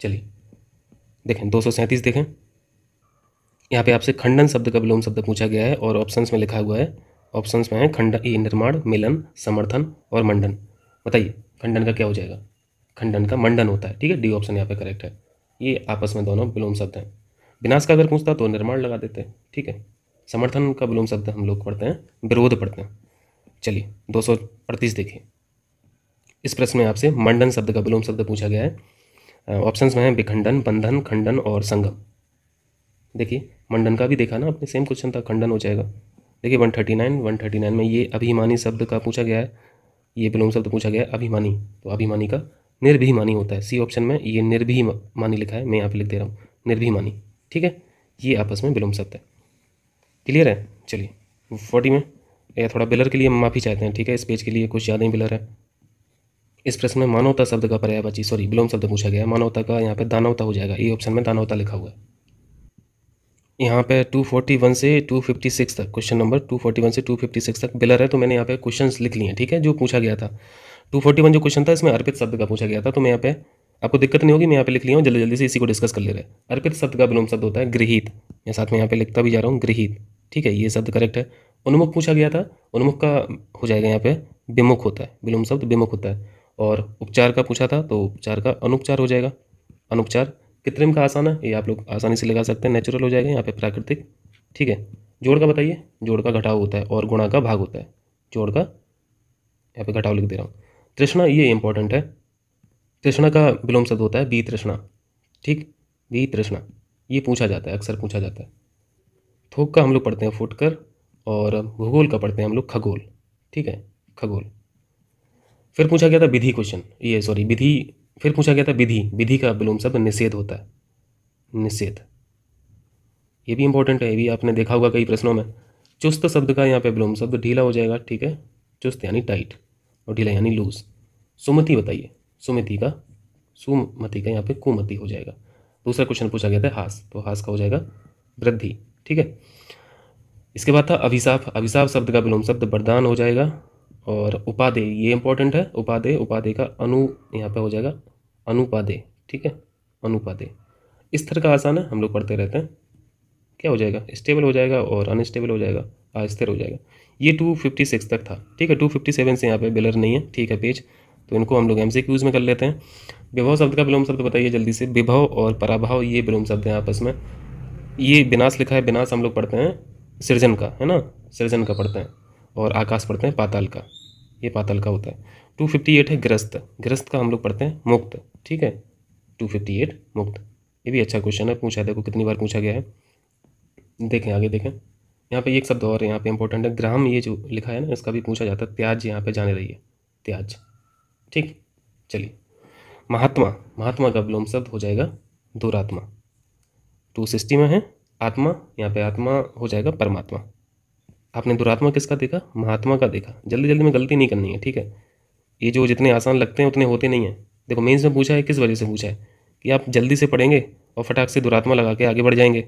चलिए देखें 237 देखें, यहाँ पे आपसे खंडन शब्द का विलोम शब्द पूछा गया है, और ऑप्शंस में लिखा हुआ है, ऑप्शंस में है खंड, ये निर्माण, मिलन, समर्थन और मंडन। बताइए खंडन का क्या हो जाएगा? खंडन का मंडन होता है, ठीक है, डी ऑप्शन यहाँ पे करेक्ट है। ये आपस में दोनों विलोम शब्द हैं। विनाश का अगर पूछता तो निर्माण लगा देते हैं, ठीक है। समर्थन का विलोम शब्द हम लोग पढ़ते हैं विरोध पढ़ते हैं। चलिए 238 देखिए, इस प्रश्न में आपसे मंडन शब्द का विलोम शब्द पूछा गया है, ऑप्शंस में है विखंडन, बंधन, खंडन और संगम। देखिए मंडन का भी देखा ना आपने, सेम क्वेश्चन था, खंडन हो जाएगा। देखिए 139 में ये अभिमानी शब्द का पूछा गया है, ये विलोम शब्द पूछा गया है अभिमानी, तो अभिमानी का निर्भिमानी होता है, सी ऑप्शन में ये निर्भिमानी लिखा है, मैं यहाँ पे लिख दे रहा हूँ निर्भिमानी, ठीक है, ये आपस में विलोम शब्द है। क्लियर है? चलिए 40 में या थोड़ा बिलर के लिए माफ़ी चाहते हैं, ठीक है, इस पेज के लिए कुछ ज़्यादा ही बिलर है। इस प्रश्न में मानवता शब्द का पर्यायवाची, सॉरी विलोम शब्द पूछा गया है, मानवता का यहाँ पे दानवता हो जाएगा, ये ऑप्शन में दानवता लिखा हुआ है। यहाँ पे 241 से 256 तक, क्वेश्चन नंबर 241 से 256 तक बिलर है, तो मैंने यहाँ पे क्वेश्चंस लिख लिए हैं, ठीक है, जो पूछा गया था। 241 जो क्वेश्चन था इसमें अर्पित शब्द का पूछा गया था, तो मैं यहाँ पे, आपको दिक्कत नहीं होगी, मैं यहाँ पे लिख लिया हूँ, जल्दी जल्दी से इसी को डिस्कस कर ले रहे हैं। अर्पित शब्द का विलोम शब्द होता है गृहीत, मैं साथ में यहाँ पे लिखता भी जा रहा हूँ गृहीत, ठीक है, ये शब्द करेक्ट है। उन्मुख पूछा गया था, उन्मुख का हो जाएगा यहाँ पे विमुख होता है, विलोम शब्द विमुख होता है। और उपचार का पूछा था, तो उपचार का अनुपचार हो जाएगा, अनुपचार। कृत्रिम का आसान है, ये आप लोग आसानी से लगा सकते हैं, नेचुरल हो जाएगा यहाँ पे प्राकृतिक, ठीक है। जोड़ का बताइए, जोड़ का घटाव होता है और गुणा का भाग होता है, जोड़ का यहाँ पे घटाव लिख दे रहा हूँ। तृष्णा, ये इंपॉर्टेंट है, तृष्णा का विलोम शब्द होता है बी तृष्णा, ठीक, बी तृष्णा, ये पूछा जाता है, अक्सर पूछा जाता है। थोक का हम लोग पढ़ते हैं फुटकर, और भूगोल का पढ़ते हैं हम लोग खगोल, ठीक है, खगोल। फिर पूछा गया था विधि क्वेश्चन, ये सॉरी विधि, फिर पूछा गया था विधि, विधि का विलोम शब्द निषेध होता है, निषेध। ये भी इंपॉर्टेंट है, ये भी आपने देखा होगा कई प्रश्नों में। चुस्त शब्द का यहाँ पे विलोम शब्द ढीला हो जाएगा, ठीक है, चुस्त यानी टाइट और ढीला यानी लूज। सुमति बताइए, सुमति का, सुमति का यहाँ पे कुमति हो जाएगा। दूसरा क्वेश्चन पूछा गया था हास, तो हास का हो जाएगा वृद्धि, ठीक है। इसके बाद था अभिशाप, अभिशाप शब्द का विलोम शब्द वरदान हो जाएगा। और उपादेय, ये इंपॉर्टेंट है, उपादेय, उपादेय का अनु यहाँ पे हो जाएगा अनुपादेय, ठीक है, अनुपादेय। इस तरह का आसान है, हम लोग पढ़ते रहते हैं। क्या हो जाएगा, स्टेबल हो जाएगा और अनस्टेबल हो जाएगा, अस्थिर हो जाएगा। ये 256 तक था, ठीक है। 257 से यहाँ पे बेलर नहीं है, ठीक है पेज, तो इनको हम लोग MCQs में कर लेते हैं। विभव शब्द का विलोम शब्द बताइए जल्दी से। विभव और पराभव ये विलोम शब्द हैं आपस में। ये विनाश लिखा है, विनाश हम लोग पढ़ते हैं सृजन का, है ना, सृजन का पढ़ते हैं। और आकाश पढ़ते हैं पाताल का, ये पाताल का होता है। 258 है ग्रस्त, ग्रस्त का हम लोग पढ़ते हैं मुक्त, ठीक है, 258 मुक्त। ये भी अच्छा क्वेश्चन है, पूछा है, देखो कितनी बार पूछा गया है। देखें आगे देखें, यहाँ पे एक शब्द और यहाँ पे इंपॉर्टेंट है, ग्राम, ये जो लिखा है ना, इसका भी पूछा जाता है। त्याज यहाँ पे जाने रही है, त्याज, ठीक। चलिए, महात्मा, महात्मा का विलोम शब्द हो जाएगा दुरात्मा। 260 में है आत्मा, यहाँ पे आत्मा हो जाएगा परमात्मा। आपने दुरात्मा किसका देखा, महात्मा का देखा। जल्दी जल्दी में गलती नहीं करनी है, ठीक है। ये जो जितने आसान लगते हैं उतने होते नहीं हैं। देखो मेंस में पूछा है, किस वजह से पूछा है कि आप जल्दी से पढ़ेंगे और फटाक से दुरात्मा लगा के आगे बढ़ जाएंगे।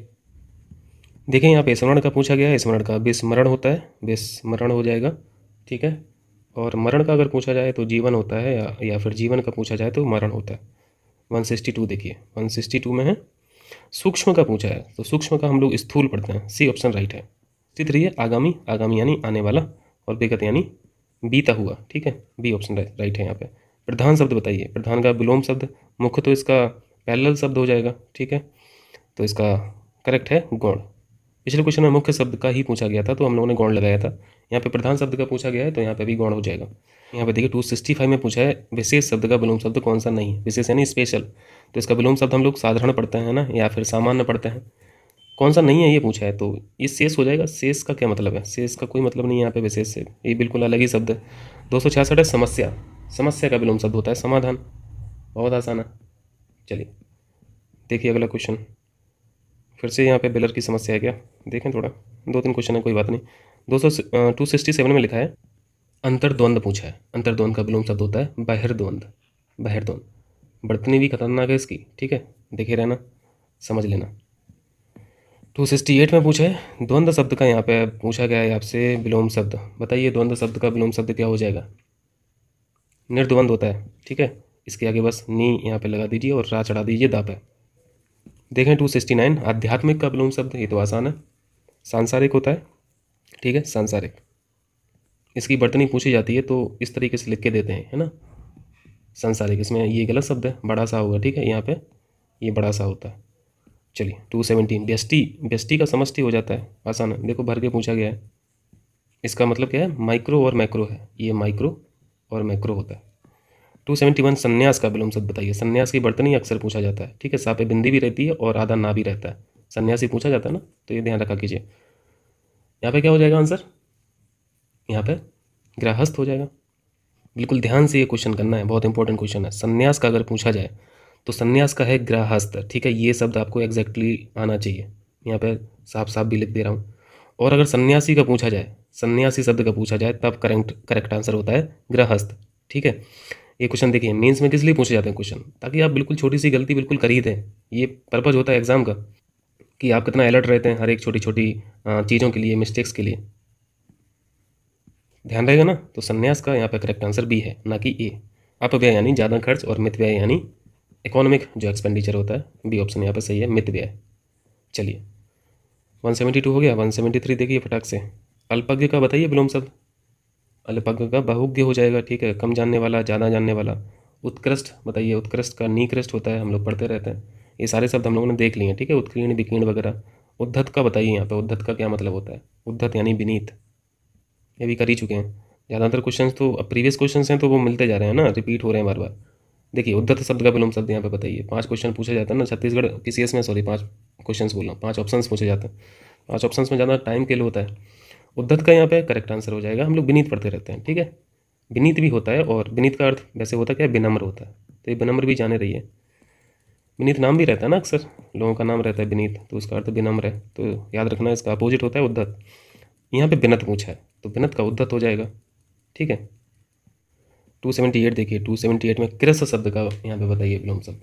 देखें यहाँ पे स्मरण का पूछा गया है, स्मरण का विस्मरण होता है, विस्मरण हो जाएगा, ठीक है। और मरण का अगर पूछा जाए तो जीवन होता है, या फिर जीवन का पूछा जाए तो मरण होता है। 162 देखिए, 162 में है सूक्ष्म का पूछा है, तो सूक्ष्म का हम लोग स्थूल पढ़ते हैं, सी ऑप्शन राइट है। 63 है आगामी, आगामी यानी आने वाला, और विगत यानी बीता हुआ, ठीक है, बी ऑप्शन राइट है यहाँ पे। प्रधान शब्द बताइए, प्रधान का विलोम शब्द, मुख्य तो इसका पैरेलल शब्द हो जाएगा, ठीक है, तो इसका करेक्ट है गौण। पिछले क्वेश्चन में मुख्य शब्द का ही पूछा गया था तो हम लोगों ने गौण लगाया था। यहाँ पे प्रधान शब्द का पूछा गया है तो यहाँ पे भी गौण हो जाएगा। यहाँ पे देखिए 265 में पूछा है विशेष शब्द का विलोम शब्द कौन सा नहीं है, विशेष यानी स्पेशल, तो इसका विलोम शब्द हम लोग साधारण पढ़ते हैं ना, या फिर सामान्य पढ़ते हैं, कौन सा नहीं है ये पूछा है, तो ये शेष हो जाएगा। शेष का क्या मतलब है, शेष का कोई मतलब नहीं है यहाँ पे विशेष से, ये बिल्कुल अलग ही शब्द है। 266 है समस्या, समस्या का विलोम शब्द होता है समाधान, बहुत आसान है। चलिए देखिए अगला क्वेश्चन, फिर से यहाँ पे बेलर की समस्या है क्या, देखें थोड़ा, 2-3 क्वेश्चन है, कोई बात नहीं। 267 में लिखा है अंतर्द्वंद पूछा है, अंतर्द्वंद का विलोम शब्द होता है बहिर्द्वंद, बहिर्द्वंद। बर्तनी भी खतरनाक है इसकी, ठीक है, देखे रहना, समझ लेना। 268 में पूछा है द्वंद्व शब्द का, यहाँ पे पूछा गया है आपसे विलोम शब्द बताइए, द्वंद्व शब्द का विलोम शब्द क्या हो जाएगा, निर्द्वंद होता है, ठीक है। इसके आगे बस नी यहाँ पे लगा दीजिए और रा चढ़ा दीजिए दा पे। देखें 269 आध्यात्मिक का विलोम शब्द, ये तो आसान है, सांसारिक होता है, ठीक है, सांसारिक। इसकी बर्तनी पूछी जाती है तो इस तरीके से लिख के देते हैं, है ना, सांसारिक। इसमें ये गलत शब्द है, बड़ा सा होगा, ठीक है, यहाँ पे ये बड़ा सा होता है। चलिए 217 व्यष्टि, व्यष्टि का समष्टि हो जाता है, आसान है, देखो भर के पूछा गया है। इसका मतलब क्या है, माइक्रो और मैक्रो है, ये माइक्रो और मैक्रो होता है। 271 संन्यास का विलोम शब्द बताइए, संन्यास की बर्तनी अक्सर पूछा जाता है, ठीक है, सा पे बिंदी भी रहती है और आधा ना भी रहता है, संन्यासी पूछा जाता है ना, तो ये ध्यान रखा कीजिए। यहाँ पे क्या हो जाएगा आंसर, यहाँ पे गृहस्थ हो जाएगा। बिल्कुल ध्यान से ये क्वेश्चन करना है, बहुत इंपॉर्टेंट क्वेश्चन है। संन्यास का अगर पूछा जाए तो संन्यास का है गृहस्थ, ठीक है, ये शब्द आपको एग्जैक्टली आना चाहिए, यहाँ पे साफ साफ भी लिख दे रहा हूँ। और अगर सन्यासी का पूछा जाए, सन्यासी शब्द का पूछा जाए तब करेक्ट आंसर होता है गृहस्थ, ठीक है। ये क्वेश्चन देखिए मेंस में किस लिए पूछे जाते हैं क्वेश्चन, ताकि आप बिल्कुल छोटी सी गलती बिल्कुल कर ही दें, ये पर्पज होता है एग्जाम का, कि आप कितना अलर्ट रहते हैं हर एक छोटी छोटी चीज़ों के लिए, मिस्टेक्स के लिए, ध्यान रहेगा ना। तो संन्यास का यहाँ पे करेक्ट आंसर बी है, ना कि ए। अपव्यय यानी ज़्यादा खर्च, और मित व्यय यानी इकोनॉमिक जो एक्सपेंडिचर होता है, बी ऑप्शन यहाँ पे सही है, मित व्यय। चलिए 172 हो गया, 173 देखिए फटाक से। अल्पज्ञ का बताइए विलोम शब्द, अल्पज्ञ का बहुज्ञ हो जाएगा, ठीक है, कम जानने वाला, ज़्यादा जानने वाला। उत्कृष्ट बताइए, उत्कृष्ट का निकृष्ट होता है, हम लोग पढ़ते रहते हैं, ये सारे शब्द हम लोगों ने देख लिए हैं, ठीक है, उत्कीर्ण विकीर्ण वगैरह। उद्धत का बताइए, यहाँ पे उद्धत का क्या मतलब होता है, उद्धत यानी विनीत, ये भी कर ही चुके हैं। ज़्यादातर क्वेश्चंस तो अब प्रीवियस क्वेश्चंस हैं तो वो मिलते जा रहे हैं ना, रिपीट हो रहे हैं बार बार। देखिए उद्धत शब्द का विलोम शब्द यहाँ पे बताइए, 5 क्वेश्चन पूछा जाता है ना छत्तीसगढ़ PCS में, सॉरी 5 क्वेश्चन बोल रहा हूँ, 5 ऑप्शंस पूछे जाते हैं, 5 ऑप्शंस में ज़्यादा टाइम के लिए होता है। उद्धत का यहाँ पे करेक्ट आंसर हो जाएगा, हम लोग विनीत पढ़ते रहते हैं, ठीक है, विनीत भी होता है, और विनीत का अर्थ वैसे होता क्या है, विनम्र होता है। तो ये विनम्र भी जाने रहिए। विनीत नाम भी रहता है ना, अक्सर लोगों का नाम रहता है विनीत, तो उसका अर्थ विनम्र है, तो याद रखना इसका अपोजिट होता है उद्धत। यहाँ पे विनत पूछा है तो विनत का उद्धत हो जाएगा। ठीक है। 278 देखिए, 278 में कृस शब्द का यहाँ पे बताइए विलोम शब्द।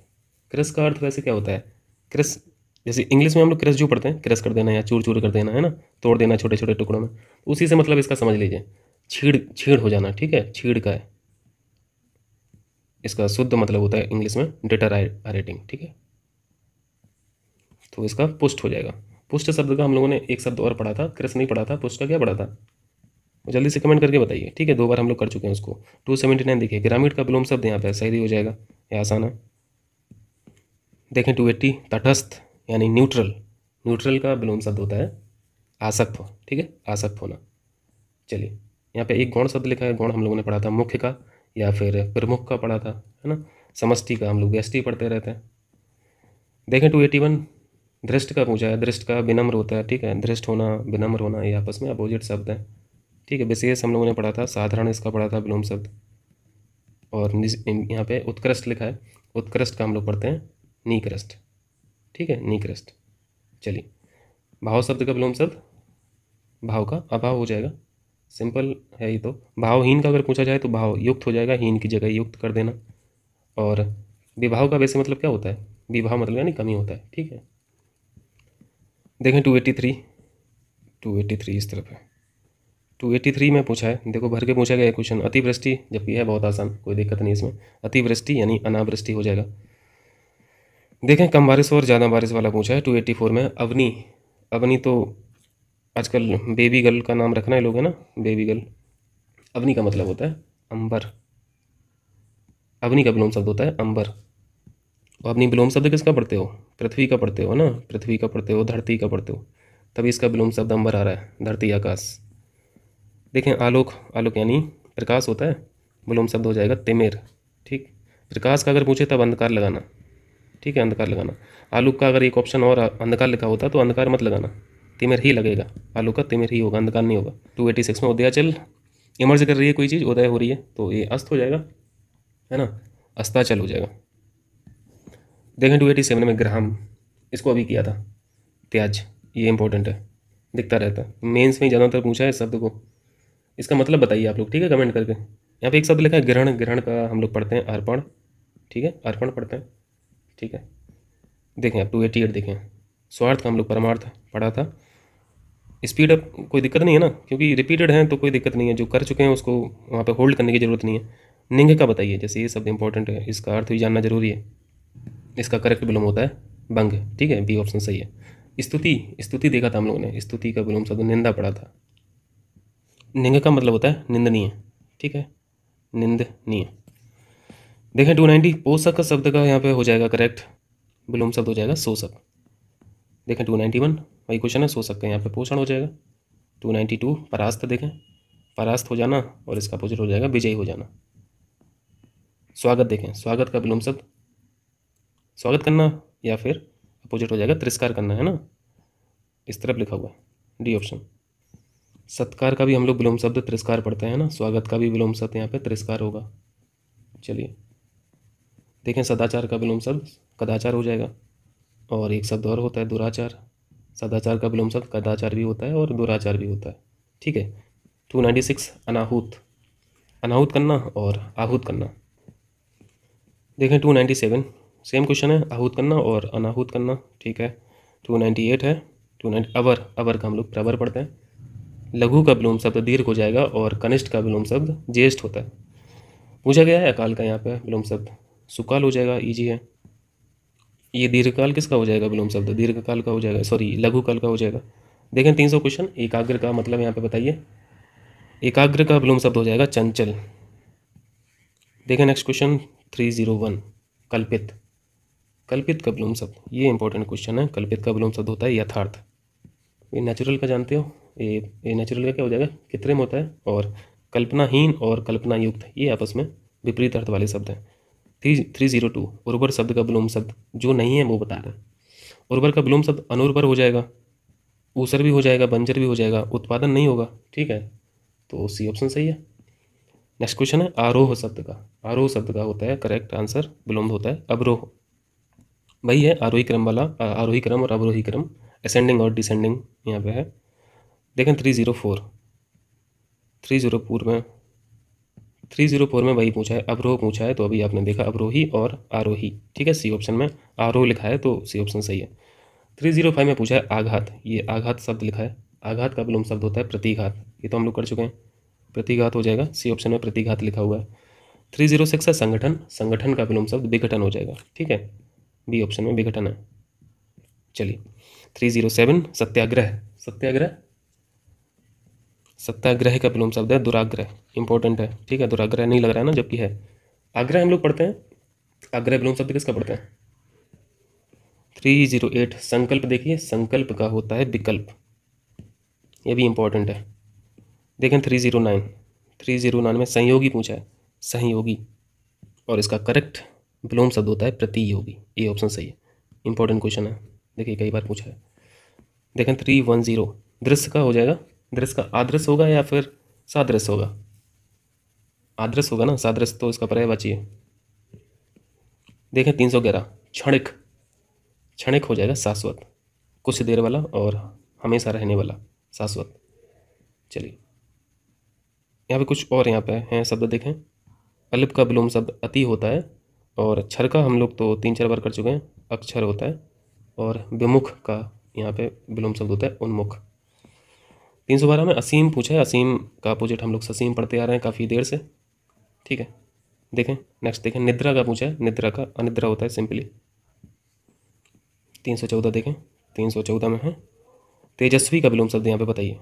कृस का अर्थ वैसे क्या होता है, कृस जैसे इंग्लिश में हम लोग कृस जो पढ़ते हैं, कृस कर देना या चूर चूर कर देना, है ना, तोड़ देना छोटे छोटे टुकड़ों में, तो उसी से मतलब इसका समझ लीजिए, छीड़ छीड़ हो जाना। ठीक है, छीड़ का है इसका शुद्ध मतलब होता है इंग्लिश में डिटरआरेटिंग। ठीक है, तो इसका पुष्ट हो जाएगा। पुष्ट शब्द का हम लोगों ने एक शब्द और पढ़ा था, कृस नहीं पढ़ा था, पुष्ट का क्या पढ़ा था, जल्दी से कमेंट करके बताइए। ठीक है, 2 बार हम लोग कर चुके हैं उसको। 279 देखिए, ग्रामीण का विलोम शब्द यहाँ पे सही हो जाएगा, ये आसान है। देखें 280, तटस्थ यानी न्यूट्रल। न्यूट्रल का विलोम शब्द होता है आसक्त हो। ठीक है, आसक्त होना। चलिए, यहाँ पे एक गौण शब्द लिखा है, गौण हम लोगों ने पढ़ा था मुख्य का या फिर प्रमुख का पढ़ा था, है ना। समष्टि का हम लोग व्यष्टि पढ़ते रहते हैं। देखें 281, दृष्ट का पूछा है, दृष्ट का विनम्र होता है। ठीक है, दृष्ट होना विनम्र होना ये आपस में अपोजिट शब्द है। ठीक है, विशेष हम लोगों ने पढ़ा था, साधारण इसका पढ़ा था विलोम शब्द। और यहाँ पे उत्कृष्ट लिखा है, उत्कृष्ट का हम लोग पढ़ते हैं निकृष्ट। ठीक है, निकृष्ट। चलिए, भाव शब्द का विलोम शब्द भाव का अभाव हो जाएगा, सिंपल है ये तो। भावहीन का अगर पूछा जाए तो भाव युक्त हो जाएगा, हीन की जगह युक्त कर देना। और विभाव का वैसे मतलब क्या होता है, विभाव मतलब यानी कमी होता है। ठीक है, देखें 283 इस तरफ है। 283 में पूछा है, देखो भर के पूछा गया है क्वेश्चन, अतिवृष्टि, जबकि है बहुत आसान, कोई दिक्कत नहीं इसमें। अतिवृष्टि यानी अनावृष्टि हो जाएगा। देखें कम बारिश और ज़्यादा बारिश वाला पूछा है 284 में। अवनी, अवनी तो आजकल बेबी गर्ल का नाम रखना है लोग, है ना, बेबी गर्ल। अवनी का मतलब होता है अंबर। अवनी का विलोम शब्द होता है अंबर। और अपनी विलोम शब्द किसका पढ़ते हो, पृथ्वी का पढ़ते हो ना, पृथ्वी का पढ़ते हो, धरती का पढ़ते हो, तभी इसका विलोम शब्द अंबर आ रहा है, धरती आकाश। देखें आलोक, आलोक यानी प्रकाश होता है, विलोम शब्द हो जाएगा तिमिर। ठीक, प्रकाश का अगर पूछे तब अंधकार लगाना। ठीक है, अंधकार लगाना। आलोक का अगर एक ऑप्शन और अंधकार लिखा होता तो अंधकार मत लगाना, तिमिर ही लगेगा, आलोक का तिमिर ही होगा, अंधकार नहीं होगा। 286 में उदयाचल इमर्ज कर रही है कोई चीज़, उदय हो रही है, तो ये अस्त हो जाएगा, है ना, अस्ताचल हो जाएगा। देखें 287 में ग्राम, इसको अभी किया था, त्याज, ये इंपॉर्टेंट है, दिखता रहता है, मेंस में ज़्यादातर पूछा है इस शब्द को। इसका मतलब बताइए आप लोग, ठीक है, कमेंट करके। यहाँ पे एक शब्द लिखा है ग्रहण, ग्रहण का हम लोग पढ़ते हैं अर्पण। ठीक है, अर्पण पढ़ते हैं। ठीक है, देखें आप 288 देखें, स्वार्थ का हम लोग परमार्थ पढ़ा था। स्पीड अप कोई दिक्कत नहीं है ना, क्योंकि रिपीटेड हैं तो कोई दिक्कत नहीं है, जो कर चुके हैं उसको वहाँ पे होल्ड करने की ज़रूरत नहीं है। निंग का बताइए, जैसे ये शब्द इंपॉर्टेंट है, इसका अर्थ भी जानना जरूरी है। इसका करेक्ट विलोम होता है बंग। ठीक है, बी ऑप्शन सही है। स्तुति, स्तुति देखा था हम लोगों ने, स्तुति का विलोम शब्द निंदा पढ़ा था। निंग का मतलब होता है निंदनीय। ठीक है, निंदनीय। देखें 290, पोषक शब्द का यहाँ पे हो जाएगा करेक्ट विलोम शब्द हो जाएगा शोषक। देखें 291 वही क्वेश्चन है, शोषक का यहाँ पे पोषण हो जाएगा। 292 परास्त, देखें परास्त हो जाना और इसका अपोजिट हो जाएगा विजयी हो जाना। स्वागत, देखें स्वागत का विलोम शब्द स्वागत करना या फिर अपोजिट हो जाएगा तिरस्कार करना, है ना, इस तरफ लिखा हुआ है, डी ऑप्शन। सत्कार का भी हम लोग विलोम शब्द तिरस्कार पढ़ते हैं ना, स्वागत का भी विलोम शब्द यहाँ पे तिरस्कार होगा। चलिए देखें सदाचार का विलोम शब्द कदाचार हो जाएगा। और एक शब्द और होता है दुराचार, सदाचार का विलोम शब्द कदाचार भी होता है और दुराचार भी होता है। ठीक है, 296 अनाहूत, अनाहूत करना और आहूत करना। देखें 297 सेम क्वेश्चन है, आहूत करना और अनाहूत करना। ठीक है, 298 है, 290 अवर, अवर का हम लोग प्रवर पढ़ते हैं। लघु का विलोम शब्द दीर्घ हो जाएगा और कनिष्ठ का विलोम शब्द ज्येष्ठ होता है। पूछा गया है अकाल का यहाँ पे विलोम शब्द सुकाल हो जाएगा, इजी है। ये दीर्घकाल किसका हो जाएगा विलोम शब्द, दीर्घकाल का हो जाएगा, सॉरी लघुकाल का हो जाएगा। देखें 300 क्वेश्चन, एकाग्र का मतलब यहाँ पे बताइए, एकाग्र का विलोम शब्द हो जाएगा चंचल। देखें नेक्स्ट क्वेश्चन 301 कल्पित, कल्पित का विलोम शब्द, ये इंपॉर्टेंट क्वेश्चन है। कल्पित का विलोम शब्द होता है यथार्थ। ये नेचुरल का जानते हो, ये नेचुरल का क्या हो जाएगा कृत्रिम होता है। और कल्पनाहीन और कल्पना युक्त ये आपस में विपरीत अर्थ वाले शब्द हैं। 302 उर्वर शब्द का विलोम शब्द जो नहीं है वो बता रहा है। उर्वर का विलोम शब्द अनुर्वर हो जाएगा, ऊसर भी हो जाएगा, बंजर भी हो जाएगा, उत्पादन नहीं होगा। ठीक है, तो सी ऑप्शन सही है। नेक्स्ट क्वेश्चन है आरोह शब्द का। आरोह शब्द का होता है करेक्ट आंसर विलोम होता है अवरोह। वही है आरोही क्रम वाला, आरोही क्रम और अवरोही क्रम, असेंडिंग और डिसेंडिंग यहाँ पे है। देखें 304 में वही पूछा है, अवरोह पूछा है, तो अभी आपने देखा अवरोही और आरोही, ठीक है। सी ऑप्शन में आरोह लिखा है तो सी ऑप्शन सही है। 305 में पूछा है आघात, ये आघात शब्द लिखा है, आघात का विलोम शब्द होता है प्रतिघात, ये तो हम लोग कर चुके हैं, प्रतिघात हो जाएगा, सी ऑप्शन में प्रतिघात लिखा हुआ है। 306 है संगठन, संगठन का विलोम शब्द विघटन हो जाएगा, ठीक है, बी ऑप्शन में विघटन है। चलिए 307 सत्याग्रह, सत्याग्रह, सत्याग्रह का विलोम शब्द है दुराग्रह, इंपॉर्टेंट है, ठीक है, दुराग्रह नहीं लग रहा है ना, जबकि है आग्रह हम लोग पढ़ते हैं, आग्रह विलोम शब्द किसका पढ़ते हैं। 308 संकल्प, देखिए संकल्प का होता है विकल्प, ये भी इंपॉर्टेंट है। देखें 309 में संयोगी पूछा है, संयोगी, और इसका करेक्ट विलोम शब्द होता है प्रतियोगी, ये ऑप्शन सही है, इंपॉर्टेंट क्वेश्चन है, देखिए कई बार पूछा है। देखें 310 दृश्य का हो जाएगा, दृश्य का आदृश्य होगा या फिर सादृश्य होगा, आदृश्य होगा ना, सादृश्य तो इसका पर्यायवाची है। देखें 311 क्षणिक, क्षणिक हो जाएगा शाश्वत, कुछ देर वाला और हमेशा रहने वाला, शाश्वत। चलिए यहाँ पे कुछ और यहाँ पे हैं शब्द देखें, अलिफ का विलोम शब्द अति होता है, और क्षर का हम लोग तो 3-4 बार कर चुके हैं, अक्षर होता है, और विमुख का यहाँ पे विलोम शब्द होता है उन्मुख। 312 में असीम पूछा है, असीम का अपोजिट हम लोग ससीम पढ़ते आ रहे हैं काफ़ी देर से, ठीक है। देखें नेक्स्ट, देखें निद्रा का पूछा है, निद्रा का अनिद्रा होता है सिंपली। 314 देखें, 314 में है तेजस्वी का विलोम शब्द यहाँ पे बताइए।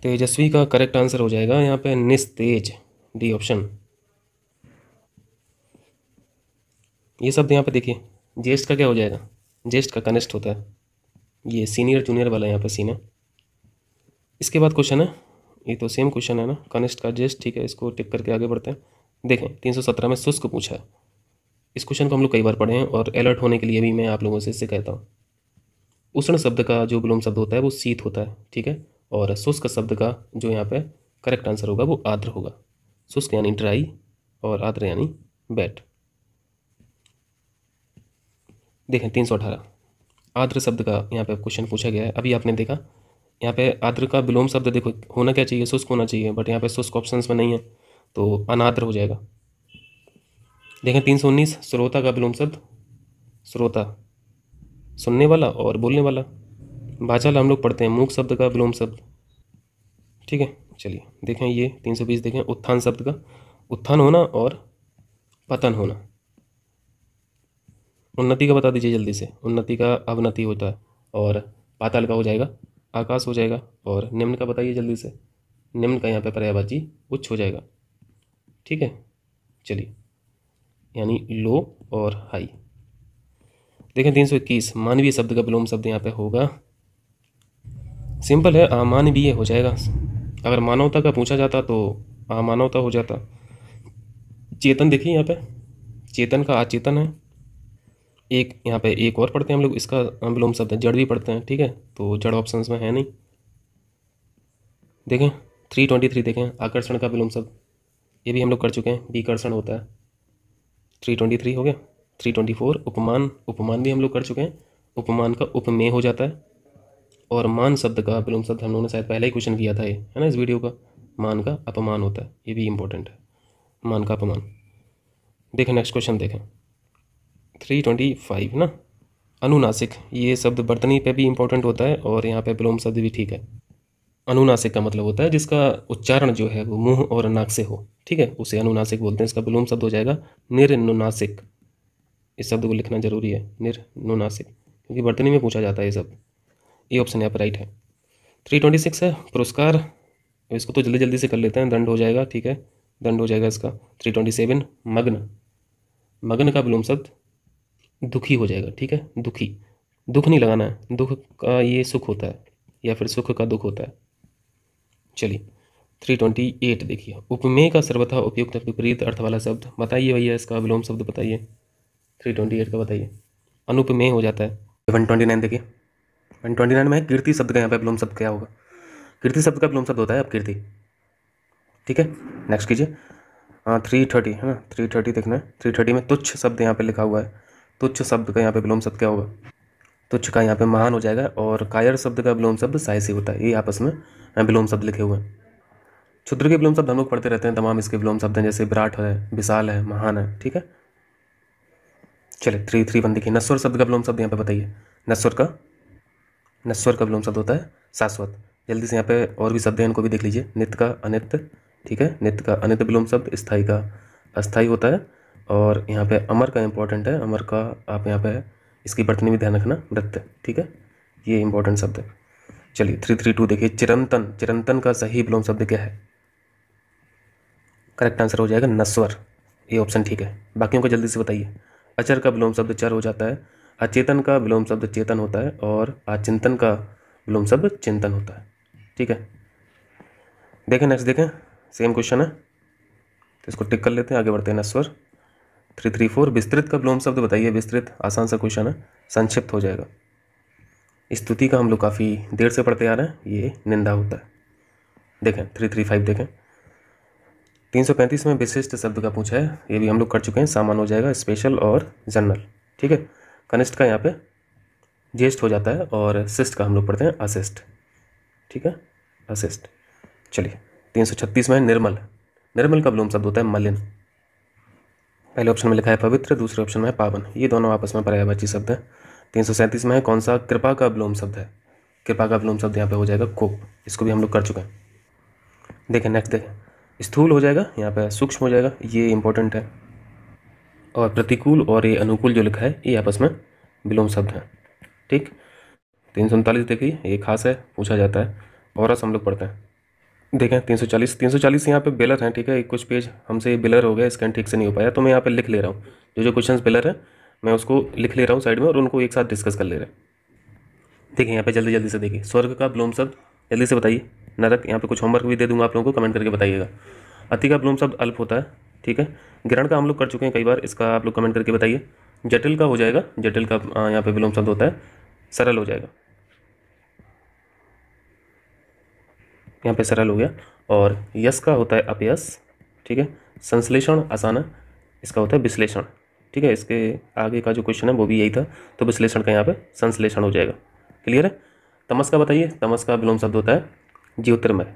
तेजस्वी का करेक्ट आंसर हो जाएगा यहाँ पे निस्तेज, डी ऑप्शन। ये शब्द यहाँ पे देखिए, ज्येष्ठ का क्या हो जाएगा, ज्येष्ठ का कनिष्ठ होता है, ये सीनियर जूनियर वाला यहाँ पे सीन है। इसके बाद क्वेश्चन है, ये तो सेम क्वेश्चन है ना, कनिष्ठ का ज्येष्ठ, ठीक है, इसको टिक करके आगे बढ़ते हैं। देखें 317 में शुष्क पूछा है, इस क्वेश्चन को हम लोग कई बार पढ़े हैं, और अलर्ट होने के लिए भी मैं आप लोगों से इससे कहता हूँ। उष्ण शब्द का जो विलोम शब्द होता है वो शीत होता है, ठीक है, और शुष्क शब्द का जो यहाँ पे करेक्ट आंसर होगा वो आर्द्र होगा। शुष्क यानी ड्राई और आर्द्र यानी वेट। देखें 318 आर्द्र शब्द का यहाँ पे क्वेश्चन पूछा गया है, अभी आपने देखा यहाँ पे आर्द्र का विलोम शब्द देखो होना क्या चाहिए, शुष्क होना चाहिए, बट यहाँ पे शुष्क ऑप्शंस में नहीं है तो अनार्द्र हो जाएगा। देखें 319 श्रोता का विलोम शब्द, श्रोता सुनने वाला और बोलने वाला। वाचाल हम लोग पढ़ते हैं मूक शब्द का विलोम शब्द, ठीक है। चलिए देखें ये 320 देखें उत्थान शब्द का, उत्थान होना और पतन होना। उन्नति का बता दीजिए जल्दी से, उन्नति का अवनति होता है, और पाताल का हो जाएगा आकाश हो जाएगा, और निम्न का बताइए जल्दी से, निम्न का यहाँ पे पर्यायवाची उच्च हो जाएगा, ठीक है। चलिए यानी लो और हाई। देखें 321 मानवीय शब्द का विलोम शब्द यहाँ पे होगा, सिंपल है अमानवीय हो जाएगा। अगर मानवता का पूछा जाता तो अमानवता हो जाता। चेतन देखिए यहाँ पे, चेतन का अचेतन है। एक यहाँ पे एक और पढ़ते हैं हम लोग, इसका विलोम शब्द है जड़ भी पढ़ते हैं, ठीक है, तो जड़ ऑप्शंस में है नहीं। देखें 323 देखें आकर्षण का विलोम शब्द, ये भी हम लोग कर चुके हैं, विकर्षण होता है। 323 हो गया। 324 उपमान, उपमान भी हम लोग कर चुके हैं, उपमान का उपमेय हो जाता है। और मान शब्द का विलोम शब्द हम लोगों ने शायद पहले ही क्वेश्चन किया था, ये है ना इस वीडियो का, मान का अपमान होता है, ये भी इंपॉर्टेंट है, मान का अपमान। देखें नेक्स्ट क्वेश्चन देखें 325 ना, अनुनासिक, ये शब्द वर्तनी पे भी इंपॉर्टेंट होता है, और यहाँ पे विलोम शब्द भी ठीक है। अनुनासिक का मतलब होता है जिसका उच्चारण जो है वो मुंह और नाक से हो, ठीक है, उसे अनुनासिक बोलते हैं। इसका विलोम शब्द हो जाएगा निर्नुनासिक, इस शब्द को लिखना जरूरी है, निर्नुनासिक, क्योंकि वर्तनी में पूछा जाता है ये शब्द। ये ऑप्शन यहाँ पर राइट है। 326 है पुरस्कार, इसको तो जल्दी जल्दी से कर लेते हैं, दंड हो जाएगा, ठीक है, दंड हो जाएगा इसका। 327 मग्न, मग्न का विलोम शब्द दुखी हो जाएगा, ठीक है, दुखी, दुख नहीं लगाना है, दुख का ये सुख होता है, या फिर सुख का दुख होता है। चलिए 328 देखिए उपमेय का सर्वथा उपयुक्त विपरीत अर्थ वाला शब्द बताइए भैया, इसका विलोम शब्द बताइए, 328 का बताइए। अनुपमेय हो जाता है। 129 देखिए, 129 में कीर्ति शब्द का यहाँ पे विलोम शब्द क्या होगा। कीर्ति शब्द का विलोम शब्द होता है अब कीर्ति, ठीक है, नेक्स्ट कीजिए। हाँ 330 है ना, 330 देखना है। 330 में तुच्छ शब्द यहाँ पे लिखा हुआ है। तुच्छ शब्द का यहाँ पे विलोम शब्द क्या होगा? तुच्छ का यहाँ पे महान हो जाएगा। और कायर शब्द का विलोम शब्द साहसी होता है। ये आपस में विलोम शब्द लिखे हुए हैं। क्षुद्र के विलोम शब्द हम लोग पढ़ते रहते हैं, तमाम इसके विलोम शब्द हैं, जैसे विराट है, विशाल है, महान है। ठीक है, चलिए 331 देखिए। नश्वर शब्द का विलोम शब्द यहाँ पे बताइए। नश्वर का विलोम शब्द होता है शाश्वत। जल्दी से यहाँ पे और भी शब्द हैं, इनको भी देख लीजिए। नित्य का अनित्य, ठीक है, नित्य का अनित्य विलोम शब्द स्थायी का अस्थायी होता है। और यहाँ पे अमर का इंपॉर्टेंट है, अमर का आप यहाँ पे इसकी वर्तनी में ध्यान रखना, वृत्त। ठीक है, ये इंपॉर्टेंट शब्द है। चलिए 332 देखिए। चिरंतन का सही विलोम शब्द क्या है? करेक्ट आंसर हो जाएगा नश्वर। ये ऑप्शन ठीक है। बाकियों को जल्दी से बताइए। अचर का विलोम शब्द चर हो जाता है। अचेतन का विलोम शब्द चेतन होता है। और अचिंतन का विलोम शब्द चिंतन होता है। ठीक है, देखें नेक्स्ट देखें, सेम क्वेश्चन है तो इसको टिक कर लेते हैं, आगे बढ़ते हैं। नश्वर 334। विस्तृत का विलोम शब्द बताइए। विस्तृत आसान सा क्वेश्चन है, संक्षिप्त हो जाएगा। स्तुति का हम लोग काफ़ी देर से पढ़ते आ रहे हैं, ये निंदा होता है। देखें 335 देखें। 335 में विशिष्ट शब्द का पूछा है, ये भी हम लोग कर चुके हैं। सामान्य हो जाएगा, स्पेशल और जनरल। ठीक है, कनिष्ठ का यहाँ पे ज्येष्ठ हो जाता है। और शिष्ट का हम लोग पढ़ते हैं अशिष्ट। ठीक है, अशिष्ट। चलिए 336 में निर्मल। निर्मल का विलोम शब्द होता है मलिन। पहले ऑप्शन में लिखा है पवित्र, दूसरे ऑप्शन में है पावन। ये दोनों आपस में पर्यायवाची शब्द हैं। 337 में है कौन सा कृपा का विलोम शब्द है? कृपा का विलोम शब्द यहाँ पे हो जाएगा कोप। इसको भी हम लोग कर चुके हैं। देखें नेक्स्ट देखें। स्थूल हो जाएगा, यहाँ पे सूक्ष्म हो जाएगा, ये इंपॉर्टेंट है। और प्रतिकूल और ये अनुकूल जो लिखा है, ये आपस में विलोम शब्द हैं। ठीक, 339 देखिए, ये खास है, पूछा जाता है। और हम लोग पढ़ते हैं। देखें 340 यहाँ पे बेलर हैं। ठीक है, कुछ पेज हमसे बेलर हो गया, स्कैन ठीक से नहीं हो पाया, तो मैं यहाँ पे लिख ले रहा हूँ। जो क्वेश्चंस बेलर है मैं उसको लिख ले रहा हूँ साइड में, और उनको एक साथ डिस्कस कर ले रहे हैं। देखिए यहाँ पे जल्दी से देखिए। स्वर्ग का विलोम शब्द जल्दी से बताइए। नरक, यहाँ पे कुछ होमवर्क भी दे दूंगा आप लोगों को, कमेंट करके बताइएगा। अति का विलोम शब्द अल्प होता है। ठीक है, ग्रहण का हम लोग कर चुके हैं कई बार, इसका आप लोग कमेंट करके बताइए। जटिल का हो जाएगा, जटिल का यहाँ पे विलोम शब्द होता है सरल हो जाएगा। यहाँ पे सरल हो गया। और यश का होता है अपयश। ठीक है, संश्लेषण आसान है, इसका होता है विश्लेषण। ठीक है, इसके आगे का जो क्वेश्चन है वो भी यही था, तो विश्लेषण का यहाँ पे संश्लेषण हो जाएगा। क्लियर है। तमस का बताइए। तमस का विलोम शब्द होता है ज्योतिर्मय।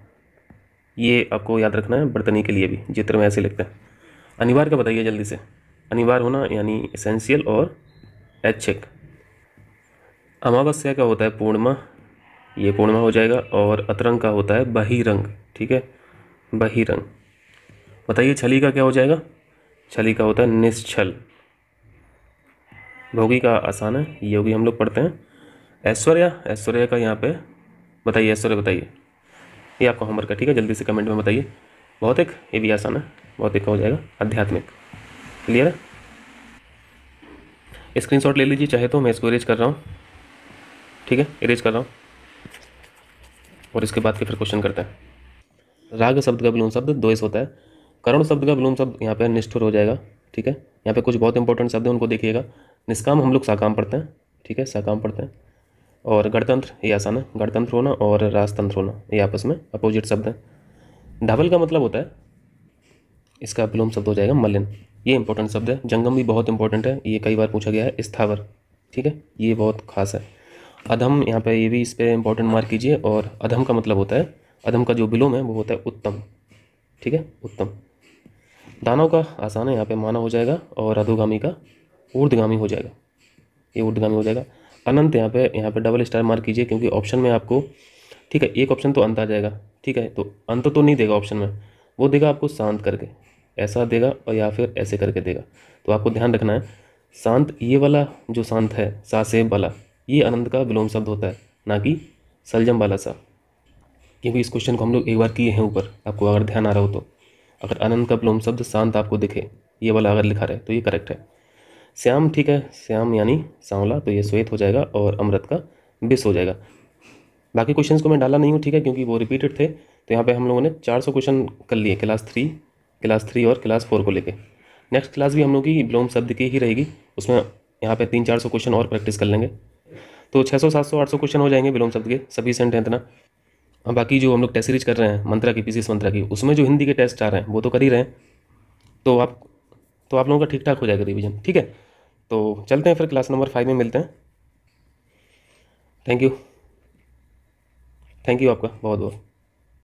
ये आपको याद रखना है, वर्तनी के लिए भी ज्योतिर्मय ऐसे लिखते हैं। अनिवार्य का बताइए जल्दी से। अनिवार्य होना यानी एसेंशियल और ऐच्छिक। अमावस्या का होता है पूर्णिमा, ये पूर्णिमा हो जाएगा। और अतरंग का होता है बहिरंग। ठीक है, बहिरंग। बताइए छली का क्या हो जाएगा? छली का होता है निश्छल। भोगी का आसान है, ये भी हम लोग पढ़ते हैं। ऐश्वर्या का यहाँ पे बताइए। ऐश्वर्य बताइए, ये आपका होमवर्क है। ठीक है, जल्दी से कमेंट में बताइए। भौतिक, ये भी आसान है, भौतिक का हो जाएगा आध्यात्मिक। क्लियर है। स्क्रीनशॉट ले लीजिए चाहे तो, मैं इसको इरेज कर रहा हूँ। ठीक है, इरेज कर रहा हूँ, और इसके बाद के फिर क्वेश्चन करते हैं। राग शब्द का विलोम शब्द द्वेष होता है। करुण शब्द का विलोम शब्द यहाँ पे निष्ठुर हो जाएगा। ठीक है, यहाँ पे कुछ बहुत इंपॉर्टेंट शब्द हैं, उनको देखिएगा। निष्काम हम लोग साकाम पढ़ते हैं। ठीक है, साकाम पढ़ते हैं। और गणतंत्र, ये आसान है, गणतंत्र होना। और राजतंत्र होना, ये आपस में अपोजिट शब्द हैं। धावल का मतलब होता है, इसका विलोम शब्द हो जाएगा मलिन। ये इंपॉर्टेंट शब्द है। जंगम भी बहुत इंपॉर्टेंट है, ये कई बार पूछा गया है। स्थावर, ठीक है, ये बहुत खास है। अधम, यहाँ पे ये भी इस पर इंपॉर्टेंट मार्क कीजिए। और अधम का मतलब होता है, अधम का जो विलोम है वो होता है उत्तम। ठीक है, उत्तम। दानव का आसान है, यहाँ पे मानव हो जाएगा। और अधोगामी का ऊर्ध्वगामी हो जाएगा, ये ऊर्ध्वगामी हो जाएगा। अनंत, यहाँ पे डबल स्टार मार्क कीजिए, क्योंकि ऑप्शन में आपको, ठीक है, एक ऑप्शन तो अंत आ जाएगा। ठीक है, तो अंत तो नहीं देगा ऑप्शन में, वो देगा आपको शांत करके, ऐसा देगा, और या फिर ऐसे करके देगा। तो आपको ध्यान रखना है, शांत, ये वाला जो शांत है, सा से वाला, ये अनंत का विलोम शब्द होता है, ना कि सलजम वाला सा। क्योंकि इस क्वेश्चन को हम लोग एक बार किए हैं ऊपर, आपको अगर ध्यान आ रहा हो तो। अगर अनंत का विलोम शब्द शांत आपको दिखे, ये वाला अगर लिखा रहे, तो ये करेक्ट है। श्याम, ठीक है, श्याम यानी सांवला, तो ये श्वेत हो जाएगा। और अमृत का विष हो जाएगा। बाकी क्वेश्चंस को मैं डाला नहीं हूँ, ठीक है, क्योंकि वो रिपीटेड थे। तो यहाँ पे हम लोगों ने 400 क्वेश्चन कर लिए क्लास 3 और क्लास 4 को लेके। नेक्स्ट क्लास भी हम लोग की विलोम शब्द की ही रहेगी, उसमें यहाँ पे 300-400 क्वेश्चन और प्रैक्टिस कर लेंगे। तो 600, 700, 800 क्वेश्चन हो जाएंगे विलोम शब्द के, सफिशिएंट है इतना। और बाकी जो हम लोग टेस्ट सीरीज कर रहे हैं मंत्रा की, पीसीएस मंत्रा की, उसमें जो हिंदी के टेस्ट आ रहे हैं वो तो कर ही रहे हैं। तो आप लोगों का ठीक ठाक हो जाएगा रिवीजन, ठीक है। तो चलते हैं फिर, क्लास नंबर 5 में मिलते हैं। थैंक यू आपका बहुत बहुत।